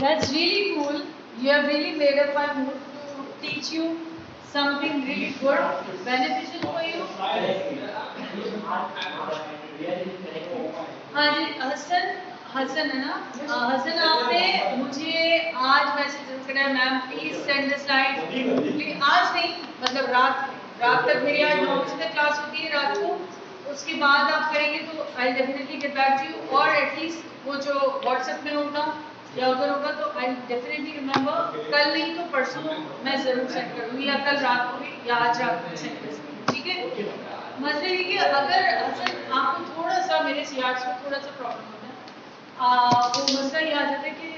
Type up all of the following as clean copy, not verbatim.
That's really cool. You have really made up my mood to teach you something really good, beneficial for you. हाँ जी, हसन है ना? हसन आपने मुझे आज message करा, ma'am please send the slide. आज नहीं, मतलब रात तक मेरी आज 9 बजे तक क्लास होती है रात को, उसके बाद आप करेंगे तो I definitely get back to you, और एटलीस्ट वो जो व्हाट्सएप में होगा या उधर होगा तो आई डेफिनेटली रिमेम्बर। कल नहीं तो परसों मैं जरूर सेंड करूँगी, या कल रात को भी या आज रात को सेंड कर सकूँगी, ठीक है? मतलब ये कि अगर आपको थोड़ा सा मेरे सियार्स में थोड़ा सा प्रॉब्लम होता है, वो मसला ये आ जाता है कि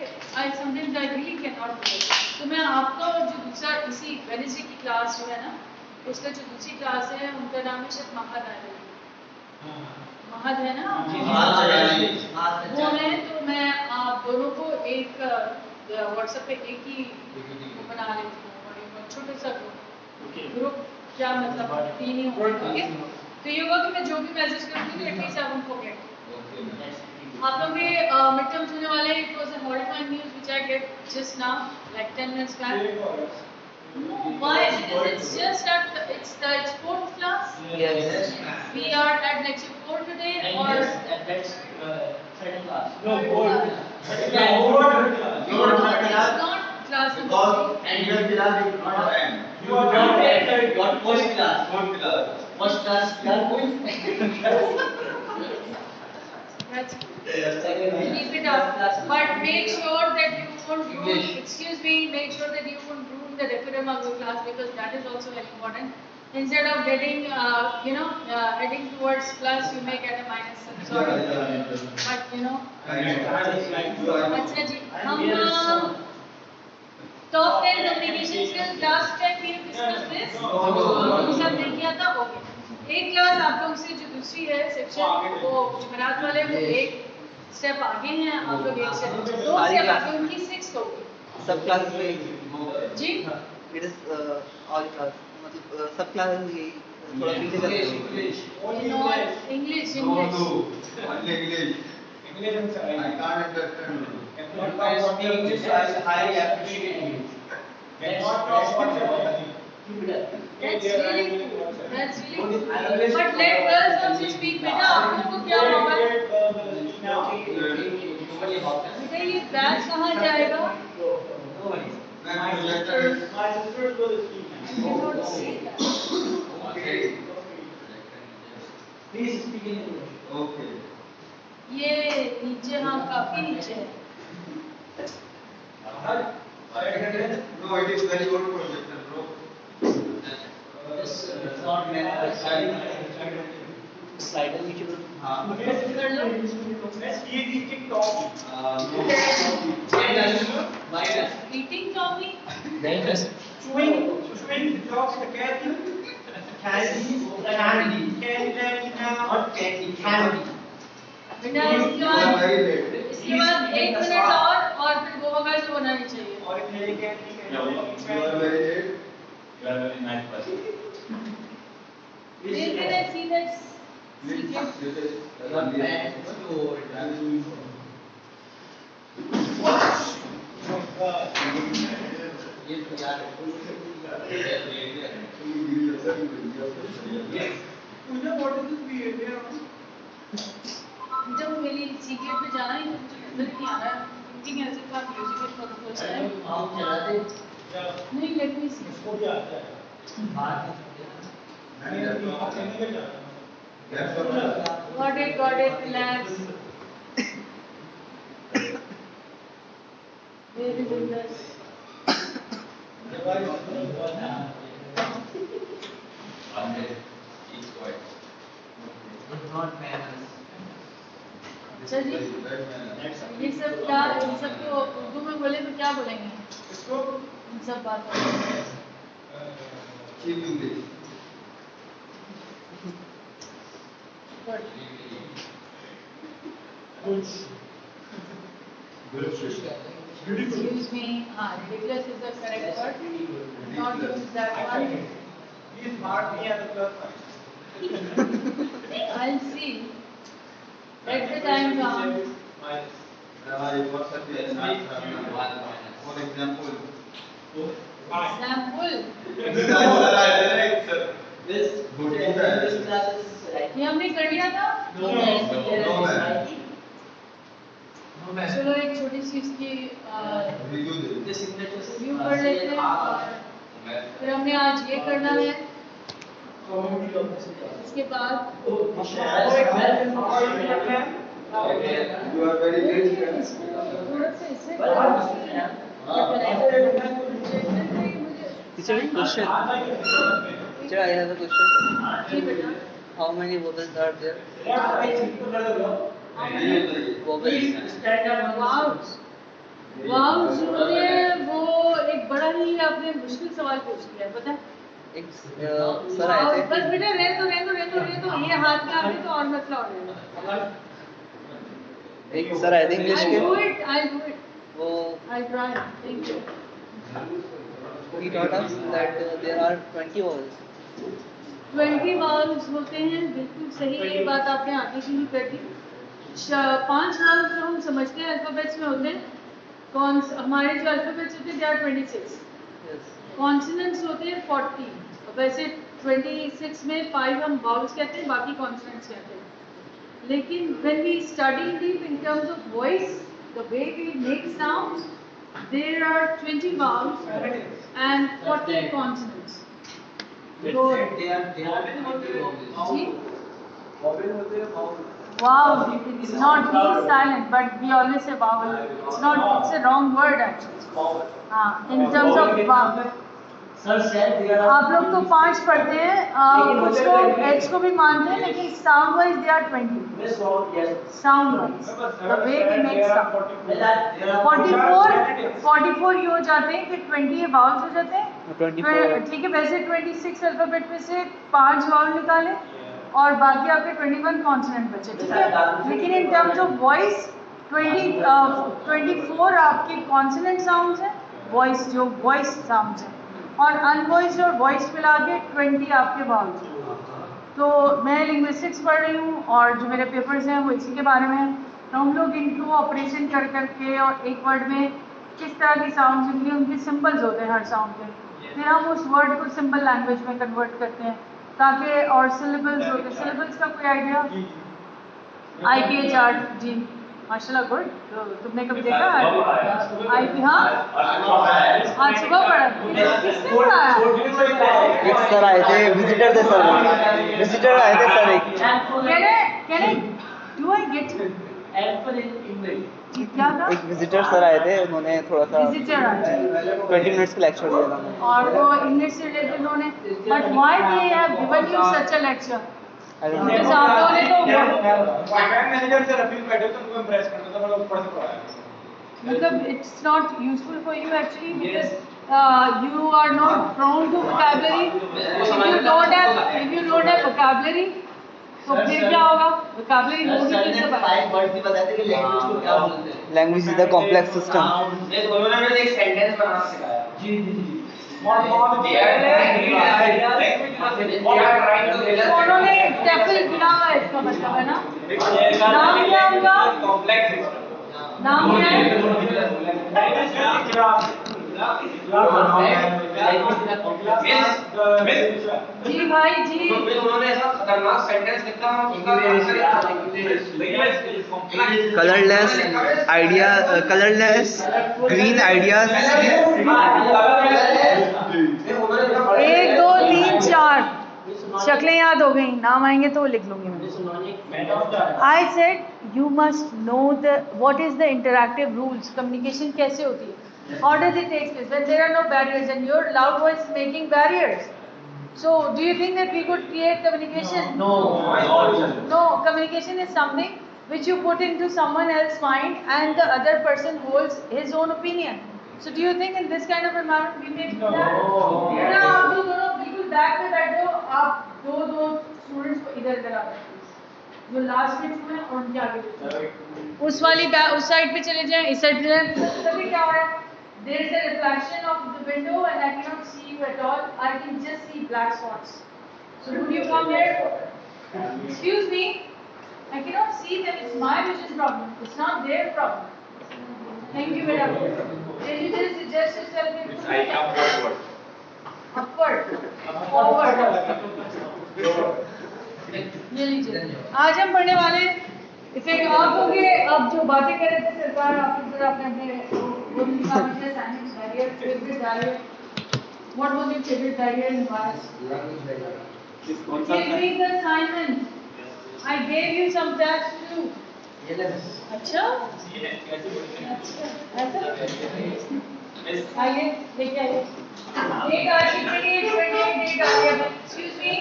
I sometimes I really can not do it, तो मैं आपका जो दूसरा इसी वेडनेसडे की क्लास जो है ना, उसका जो दूसरी क्लास है उनका नाम है शायद महद है ना, वो है, तो मैं आप दोनों को एक व्हाट्सएप पे एक ही बना लेती हूँ, छोटे सा ग्रुप, क्या मतलब 3 ही होंगे, ठीक है? तो ये होगा कि मैं जो भी मैसेज करूँगी तो एटलीस्ट आप उनको गेट। आप लोग के मिड टर्म्स होने वाले, it was a horrifying news which I get just now like 10 minutes back. No, why? Because it's just it's the export class. Yes. We are at lecture 4 today, or that's third class. No, fourth. it's not class number 3. And your class is not end. You are not at What first class? Fourth class. First class we are going. That's Second keep it up, but make sure that you won't ruin, excuse me, make sure that you won't ruin the decorum of the class, because that is also very important. Instead of getting heading towards plus, you may get a minus. I'm sorry, but you know. अच्छा जी, हम top 10 communication skills last time we discussed this. सब नहीं किया था, okay. एक class आप लोग से जो दूसरी है सेक्शन, वो जुमेरात वाले, वो एक स्टेप आगे हैं, आप लोग एक स्टेप, 2 स्टेप आगे, उनकी 6 होगी सब क्लास में जी। इट इज ऑल क्लास, मतलब सब क्लास ये थोड़ा पीछे चलते हैं। English Only English. I can't understand. English is highly appreciated. That's really cool. That's really cool. But let girls also speak, बेटा आप लोगों को क्या होगा? बेटा ये बैच कहाँ जाएगा? My sisters will speak. You don't say that. Okay. Please speak in English. Okay. ये नीचे, हाँ काफी नीचे है। No, it is very good projector, bro. Slider नीचे हाँ. कर लो। Let's eat TikTok. Eating toffee? Chewing blocks the candy. Candy now. Not candy, candy. बेटा You are very late. इसके बाद 1 मिनट और फिर गोवा का जो बनानी चाहिए। और खेले candy You are very late. You are very nice person. Where can I see that? Please, secret? this is ये तो यार what is this behavior? जब मेरी सीक्रेट पे जाना ही तो मुझे नजर नहीं आ रहा है। Thinking as if I'm using it for the first time. हम चलाते नहीं, let me see. इसको भी आता है। बाहर Got it, relax. Where is it this? It's not manners. अच्छा जी, ये सब क्या, इन सब को उर्दू में बोले तो क्या बोलेंगे? इसको इन सब बातों को cheap English. Excuse me, ridiculous is the correct word. Not use that one. Please mark me as a plus. I'll see. Let the time come. हमारे बहुत सारे for example एग्जाम्पल this ये हमने कर लिया था। चलो एक छोटी सी इसकी रिव्यू कर लेते हैं और फिर हमने आज ये करना है। इसके बाद you are very great थोड़ा सा इससे Teacher, question. Teacher, I have a question. जी बेटा How many vowels are there? वाव्स वाव्स जो होते हैं वो एक बड़ा ही आपने मुश्किल सवाल पूछ लिया है, पता है? एक सर आए थे। बस बेटा रहने दो ये हाथ में आके तो और मसला हो जाएगा। एक सर आए थे इंग्लिश I'll के। do it वो I'll try thank you he taught us that there are 20 vowels. 20 वाव्स होते हैं, बिल्कुल सही ये बात आपने आगे की भी कर दी। 5 वाव्स जो हम समझते हैं अल्फाबेट्स में होते हैं, कौन हमारे जो अल्फाबेट्स होते हैं they are 26, Yes. कॉन्सोनेंट्स होते हैं 40। वैसे 26 में 5 हम वाउल्स कहते हैं, बाकी कॉन्सोनेंट्स कहते हैं। लेकिन when we study deep in terms of voice, the way we make sounds, there are 20 vowels and 40 consonants. So, ji? Wow, it's not really silent, but we always say vowel. It's not, it's a wrong word actually. In terms of vowel. आप लोग तो 5 पढ़ते हैं, कुछ लोग H को भी मानते हैं, लेकिन sound wise they are 20। Sound wise the way we make sound 44 ये हो जाते हैं कि 20 ये वाउल्स हो जाते हैं। 24 ठीक है, वैसे 26 अल्फाबेट में से 5 वाउल निकालें और बाकी आपके 21 कॉन्सोनेंट बचे, ठीक है। लेकिन इन टर्म्स ऑफ वॉइस 24 आपके कॉन्सोनेंट साउंड्स हैं, वॉइस जो वॉइस साउंड्स हैं, और अनवॉइस्ड और वॉइस मिला के 20 आपके वाउल्स हैं। तो मैं लिंग्विस्टिक्स पढ़ रही हूँ और जो मेरे पेपर्स हैं वो इसी के बारे में हैं। तो हम लोग इनको ऑपरेशन कर करके और एक वर्ड में किस तरह की साउंड्स निकली, उनके सिंबल्स होते हैं हर साउंड के, फिर हम उस वर्ड को सिंबल लैंग्वेज में कन्वर्ट करते हैं ताकि, और सिलेबल्स होते हैं। सिलेबल्स का कोई आइडिया? IPH आर्ट जी माशाल्लाह गुड। तो तुमने कभी देखा IP? हाँ आज सुबह पढ़ा, किसने पढ़ाया? एक सर आए थे, विजिटर थे सर, विजिटर आए थे सर एक। Can I do I get क्या था? एक विजिटर सर आए थे, उन्होंने थोड़ा सा Visitor आए। 20 मिनट्स का लेक्चर दिया था। और वो इंग्लिश से रिलेटेड उन्होंने, but why they have given you such a lecture? I don't know. Because आप लोगों ने तो मैनेजर से रफीक बैठे तो उनको इम्प्रेस करना था, मतलब ऊपर से पढ़ाया। मतलब it's not useful for you actually because you are not prone to vocabulary. If you don't have vocabulary, तो फिर क्या होगा? vocabulary होगी फिर से बात। Language is a complex system. उन्होंने मुझे एक सेंटेंस बनाना सिखाया। जी उन्होंने टैकल किया हुआ है, इसका मतलब है ना। नाम क्या होगा? नाम क्या है? जी भाई जी उन्होंने ऐसा खतरनाक सेंटेंस लिखा, colorless green ideas 1 2 3 4 शक्लें याद हो गई, नाम आएंगे तो लिख लूंगी मैं। I said you must know what is the interactive rules, communication कैसे होती है, how does it take place when there are no barriers and your loud voice is making barriers. So do you think that we could create communication? No, communication is something which you put into someone else's mind and the other person holds his own opinion. So do you think in this kind of environment we may do that? बेटा आप लोग दोनों बिल्कुल back पे बैठो, आप दो students को इधर आ जाओ, जो लास्ट में हैं और उनके आगे उस साइड पे चले जाएं, इस साइड पे जाएं। तभी क्या हो रहा है? There is a reflection of the window and I cannot see you at all. I can just see black spots. So would you come here? Excuse me, I cannot see them. It's my vision problem. It's not their problem. Thank you, madam. Can you just adjust yourself? I come forward. Upward. Forward. ये लीजिए। आज हम पढ़ने वाले effect आप होंगे। अब जो बातें कर रहे थे सरकार आपकी तरह अपने favourite डायरियर What was your favorite diarrhea in class? Give me the assignment. I gave you some tasks to do. अच्छा? ऐसा? आइए लेके आइए। Date आज 28 date आ गया। Excuse me.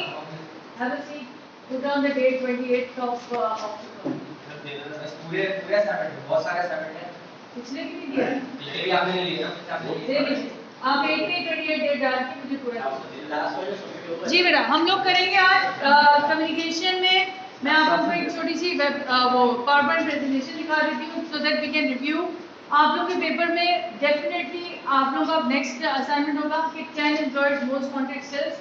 Have a seat. Put down the date 28th of October. पूरे assignment बहुत सारे assignment हैं। पिछले की नहीं दिया? पिछले भी आपने नहीं लिया ना? दे लीजिए। आप 28 डेट डाल के मुझे पूरा जी बेटा हम लोग करेंगे आज कम्युनिकेशन में मैं आपको एक छोटी सी वो पावरपॉइंट प्रेजेंटेशन दिखा देती हूँ so that we can review आप लोग के पेपर में डेफिनेटली आप लोग का नेक्स्ट असाइनमेंट होगा कि 10 एम्प्लॉयज मोस्ट वांटेड स्किल्स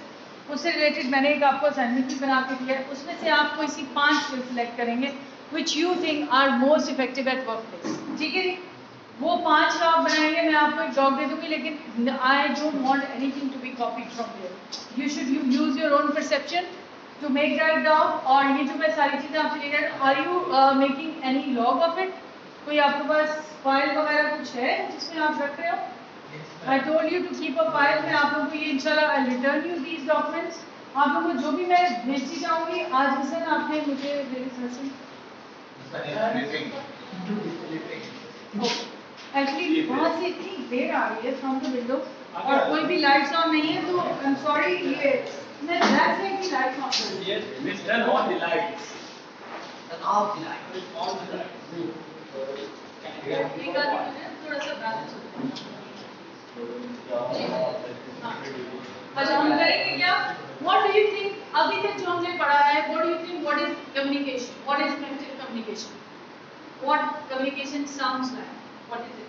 उससे रिलेटेड मैंने एक आपको असाइनमेंट भी बना के दिया है उसमें से आप कोई सी 5 स्किल्स सिलेक्ट करेंगे which you think are most effective at work place ठीक है वो 5 डॉग बनाएंगे मैं आपको एक डॉग दे दूंगी लेकिन I don't want anything to be copied from there you should use your own perception to make that doc और ये जो मैं सारी चीजें आपसे ले रहा हूँ are you making any log of it कोई आपके पास फाइल वगैरह कुछ है जिसमें आप रख रहे हो I told you to keep a file मैं आप लोगों को ये इंशाल्लाह I return you these documents आप लोगों को जो भी मैं भेजती जाऊंगी आज हसन आपने मुझे एक्चुअली वहाँ से इतनी देर आ रही है फ्रॉम द विंडो और कोई भी लाइट्स ऑन नहीं है तो आई एम सॉरी ये मैं दैट से की लाइट्स ऑन कर Yes, let's turn on the lights. थोड़ा सा बैलेंस अच्छा हम करेंगे क्या व्हाट डू यू थिंक अभी तक जो हमने पढ़ा है what do you think what is communication what is effective communication what communication sounds like what is it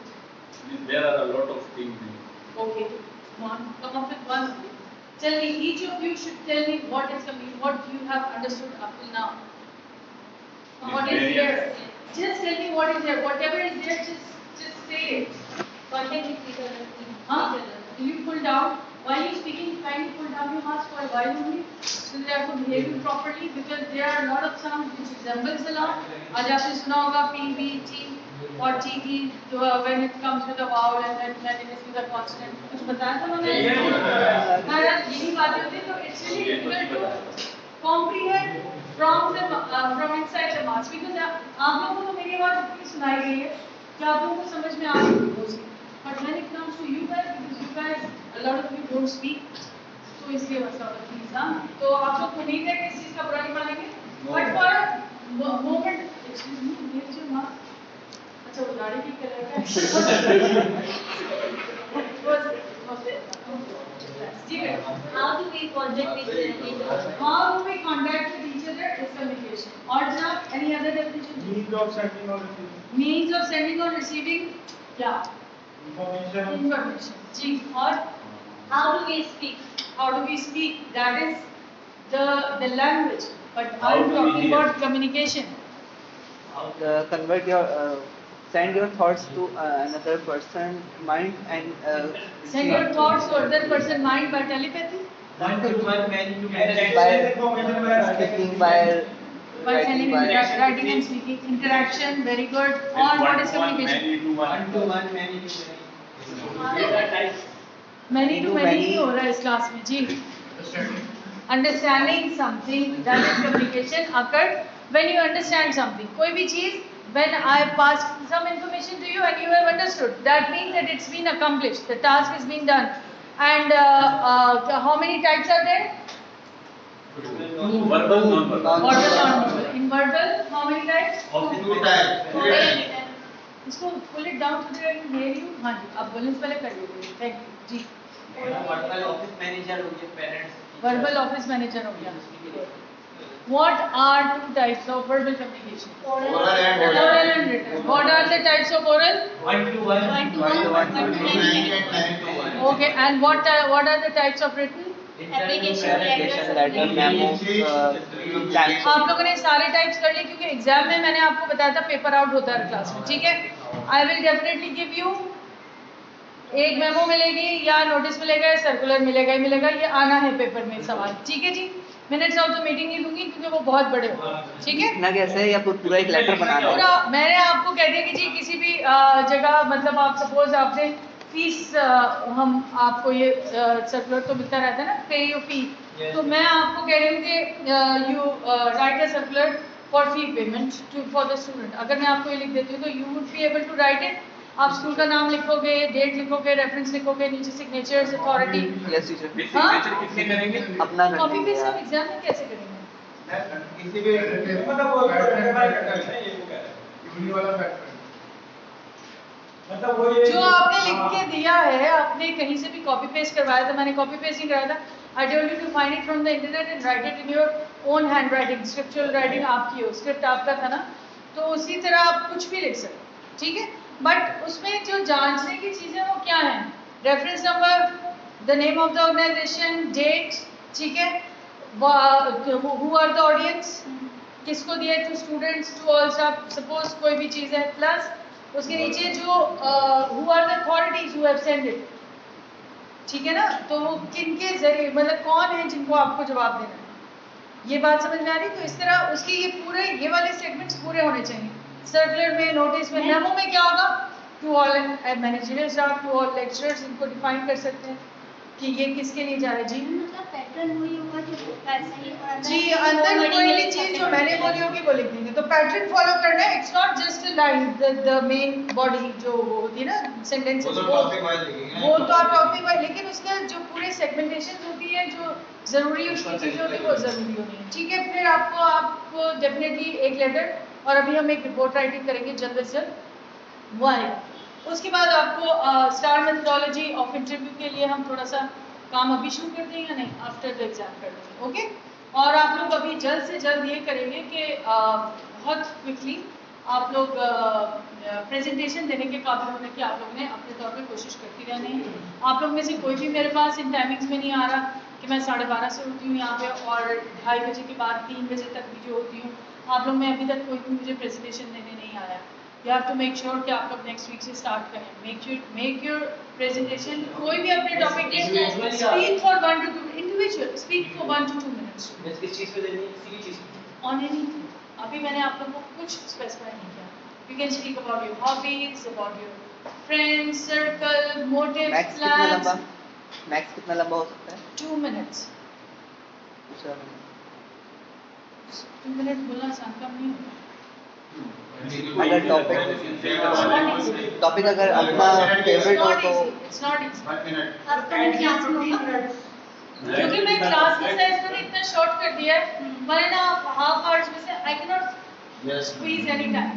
There are a lot of things. okay come up with one tell me each of you should tell me what is what you have understood up till now what is there just tell me what is there whatever is there just say it content will you pull down while you speaking kindly pull down your mask for a while only so that I could hear you properly because there are a lot of sounds which resembles a lot आज आपने सुना होगा P B T or T T when it comes with a vowel and then when it is with a consonant कुछ बताया था मैंने हाँ यही बातें होती हैं तो it's really difficult to comprehend from inside the mask because आप लोगों को मेरी आवाज़ इतनी सुनाई गई है कि आप लोगों को समझ में आ रही है but when it comes to you guys because you guys a lot of you don't speak तो इसलिए वैसा होता है हाँ तो आप लोग उम्मीद है कि इस चीज़ का बुरा नहीं मानेंगे but for a moment excuse me here's your mask अच्छा वो गाड़ी की कलर का How do we contact with each other? How do we contact with each other is communication. Or janaab, any other definition? Means of sending or receiving Means of sending or receiving, yeah, information. जी, और How do we speak? how do we speak? That is the language. But How I'm do we talking hear? about communication. Convert your send your thoughts to another person mind and Send your thoughts to other person mind by telepathy. One to one, many to many. by speaking by Sending writing and speaking interaction. Very good. Or what is communication? One to one, many to many. Many to many ही हो रहा है इस class में जी. Understanding something, that is communication occurred when you understand something. कोई भी चीज when I pass some information to you and you have understood, that means that it's been accomplished. The task is being done. And how many types are there? Verbal, non-verbal. Verbal, non-verbal. In verbal, how many types? Two times. इसको pull it down so that I can hear you. हाँ जी, आप बोलें से पहले कर लीजिए. Thank you. Ji. Verbal office manager हो गए, parents. Verbal office manager हो गया. What are two types of verbal communication? Oral and written. Oral and written. What are the types of oral? One to one. One to one, one to many. Okay, and what are the types of written? Application, letter, memos, आप लोगों ने सारे types कर लिए क्योंकि exam में मैंने आपको बताया था पेपर आउट होता है क्लास में, ठीक है? I will definitely give you एक मेमो मिलेगी या नोटिस मिलेगा या सर्कुलर मिलेगा ही मिलेगा, ये आना है पेपर में सवाल, ठीक है जी। मिनट्स ऑफ द मीटिंग नहीं दूंगी क्योंकि वो बहुत बड़े हो, ठीक है ना कैसे है या पूरा एक लेटर बनाना है? पूरा मैंने आपको कह दिया कि जी किसी भी जगह मतलब आप सपोज आपसे फीस हम आपको ये सर्कुलर तो मिलता रहता है ना, पे योर फी, तो मैं आपको कह रही हूँ कि you write a circular for fee payment for the student. अगर मैं आपको ये लिख देती हूँ तो you would be able to write it, आप स्कूल का नाम लिखोगे, डेट लिखोगे, रेफरेंस लिखोगे, नीचे signatures, authority. Yes teacher. Signature किसके करेंगे? अपना कॉपी करनी पेस्ट है हम एग्जाम में कैसे करेंगे? किसी भी मतलब वो यूनी वाला फैक्टर, मतलब वो ये जो आपने लिख के दिया है, आपने कहीं से भी कॉपी पेस्ट करवाया था, मैंने कॉपी पेस्ट नहीं कराया था। I told you to find it from the internet and write it in your own handwriting, scriptural writing आपकी हो, स्क्रिप्ट आपका था ना, तो उसी तरह आप कुछ भी लिख सकते, ठीक है। बट उसमें जो जांचने की चीजें वो क्या है? Reference number, the name of the organisation, date, ठीक है, हु आर द ऑडियंस, किसको दिया, to students, to all staff, suppose कोई भी चीज है, प्लस उसके नीचे जो who are the authorities who have send it, ठीक है ना, तो वो किन के जरिए, मतलब कौन है जिनको आपको जवाब देना है, ये बात समझ में आ रही। तो इस तरह उसके ये पूरे ये वाले सेगमेंट्स पूरे होने चाहिए। सर्कुलर में, नोटिस में, मेमो में क्या होगा, to all managerial staff, to all lecturers, इनको डिफाइन कर सकते हैं कि ये किसके लिए जा रहा है। जी मतलब पैटर्न वही होगा जो पैसे ही और जी, अंदर कोई भी चीज जो मैंने बोली होगी वो लिख देंगे। तो पैटर्न फॉलो करना है, it's not just a line, the main body जो वो होती है ना सेंटेंसेस, वो तो टॉपिक वाइज लिखेंगे। वो तो आप टॉपिक वाइज, लेकिन उसका जो पूरे सेगमेंटेशन होती है, जो जरूरी उसकी चीजें होती है वो जरूरी होनी है, ठीक है। फिर आपको डेफिनेटली एक लेटर, और अभी हम एक रिपोर्ट राइटिंग करेंगे जल्द से जल्द, वो आएगा। उसके बाद आपको स्टार मेथोडोलॉजी ऑफ इंटरव्यू के लिए हम थोड़ा सा काम अभी शुरू कर दें या नहीं, आफ्टर द एग्जाम कर देंगे, ओके। और आप लोग अभी जल्द से जल्द ये करेंगे कि बहुत क्विकली आप लोग प्रेजेंटेशन देने के काबिल होने की आप लोगों ने अपने तौर पे कोशिश करती रहनी है। आप लोग में से कोई भी मेरे पास इन टाइमिंग्स में नहीं आ रहा कि मैं 12:30 से होती हूँ यहाँ पे और 2:30 बजे के बाद 3 बजे तक भी जो होती हूँ, आप लोग में अभी तक कोई भी मुझे प्रेजेंटेशन देने नहीं आया। You have to make sure कि आप लोग नेक्स्ट वीक से स्टार्ट करें। मेक योर प्रेजेंटेशन, कोई भी अपने टॉपिक पे speak for 1 to 2 individual, speak for 1 to 2 minutes किस चीज पे देनी है? किसी भी चीज पे? On anything. अभी मैंने आप लोगों को कुछ स्पेसिफाई नहीं किया। You can speak about your hobbies, about your friends, circle, motive, max कितना प्लान्स। लंबा, मैक्स कितना लंबा हो सकता है? 2 मिनट्स। 2 मिनट बोलना आसान काम नहीं होता। अगर टॉपिक अगर अपना फेवरेट हो तो इट्स नॉट इजी। 1 मिनट। आपका क्लास में क्योंकि मैं क्लास का साइज मैंने इतना शॉर्ट कर दिया है, वरना हाफ आवर्स में से I can not squeeze any time,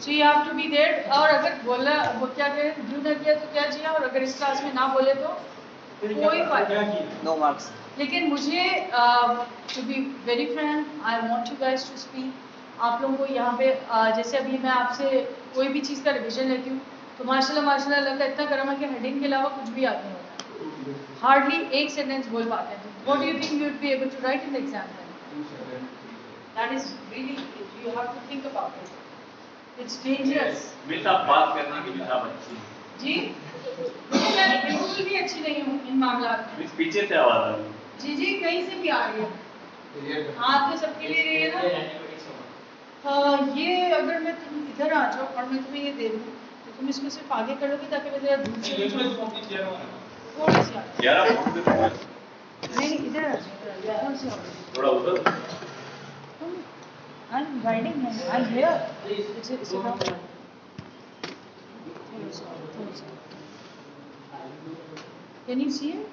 so you have to be there. और अगर बोला वो क्या करें, ड्यू ना किया तो क्या किया, और अगर इस क्लास में ना बोले तो कोई फायदा नहीं। No marks. लेकिन मुझे to be very frank, I want you guys to speak. आप लोगों को यहाँ पे जैसे अभी मैं आपसे कोई भी चीज़ का रिवीजन लेती हूँ तो माशाल्लाह अल्लाह का इतना करम है कि हेडिंग के अलावा कुछ भी याद नहीं होता, हार्डली एक सेंटेंस बोल पाते हैं। What do you think you would be able to write in the exam? That is really, you have to think about it, it's dangerous. Miss आप बात करने की मिस आप अच्छी हैं। जी मैं बिल्कुल भी अच्छी नहीं हूँ इन मामलात में। मिस पीछे से आवाज आ रही है। जी कहीं से भी आ रही है, हाँ तो सबके लिए रही है ना। ये अगर मैं तुम इधर आ जाओ और मैं तुम्हें ये दे दूँ तो तुम इसको सिर्फ आगे कर लोगे ताकि मैं जरा दूर से थोड़ी सी आगे। 11 फुट पे नहीं इधर आ जाओ, थोड़ी सी आगे। थोड़ा उधर। I am guiding him, I am here. Can you see it?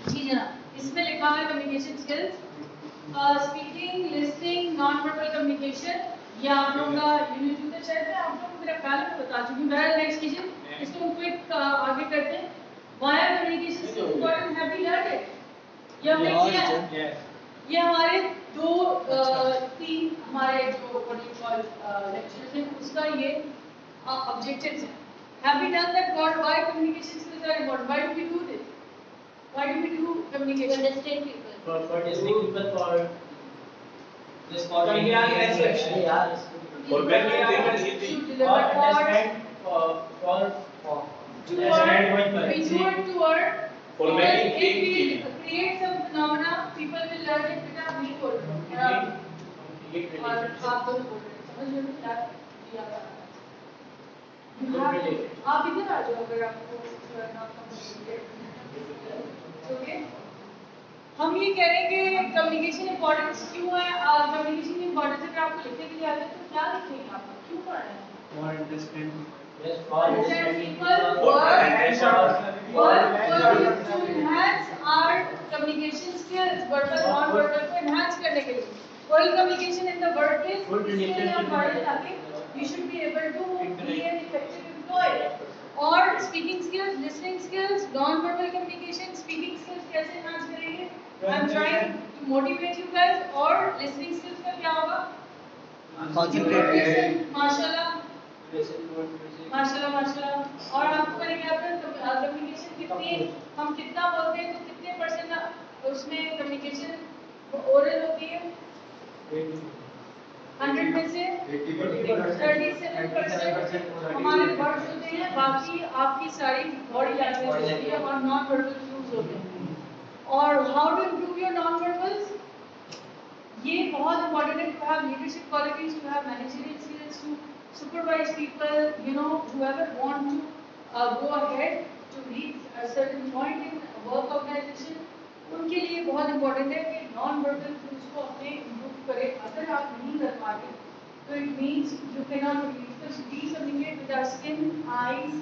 जी जनाब, इसमें लिखा है communication skills, speaking, listening, non verbal communication. ये आप लोगों का यूनिट 2 का शायद मैं आप लोगों को मेरा ख्याल में बता चुकी हूँ। बहरहाल नेक्स्ट कीजिए, इसको हम क्विक आगे करते हैं। Via communication skills important, have you learned it? ये हमने किया है। ये हमारे 2-3 हमारे जो लेक्चर्स हैं उसका ये ऑब्जेक्टिव्स हैं। Have we done that? Why communication skills are important? Why do we do this? Why do we do to communication? understand people. for listening people for this for Can we ask next question? Yeah. For when you take a should easy. deliver Or for understand for understand what we do people it toward For because making if cake we easy. create some phenomena, people will learn it without me बोल रहा हूँ और आप दोनों बोल रहे हैं समझ रहे हो क्या किया जा रहा है आप इधर आ जाओ अगर आपको करना ओके हम ये कह रहे हैं कि कम्युनिकेशन इंपॉर्टेंस क्यों है कम्युनिकेशन की इंपॉर्टेंस अगर आपको लिखने के लिए आता है तो क्या लिखेंगे आप क्यों पढ़ रहे हैं more understand yes Understand people work to enhance our communication skills, verbal non-verbal को enhance करने के लिए oral communication in the workplace इसके लिए हमारे ताकि you should be able to be an effective employee और speaking skills, listening skills, non-verbal communication, speaking skills कैसे enhance करेंगे? I'm trying to motivate you guys और listening skills का क्या होगा? Concentrate. माशाल्लाह माशाल्लाह और आपको मैंने क्या था कम्युनिकेशन कितनी हम कितना बोलते हैं तो कितने परसेंट उसमें कम्युनिकेशन ओरल होती है 100 में से 37% हमारे वर्ड्स होते हैं बाकी आपकी सारी बॉडी लैंग्वेज होती है और नॉन वर्बल क्यूज होते हैं और how to improve your non verbals ये बहुत इंपॉर्टेंट है to have leadership qualities to have managerial skills to supervise people, you know, whoever want to go ahead to reach a certain point in work organization, उनके लिए बहुत important है कि non-verbal cues को अपने improve करें. अगर आप नहीं कर पाते, तो it means you cannot be communicate with our skin, eyes,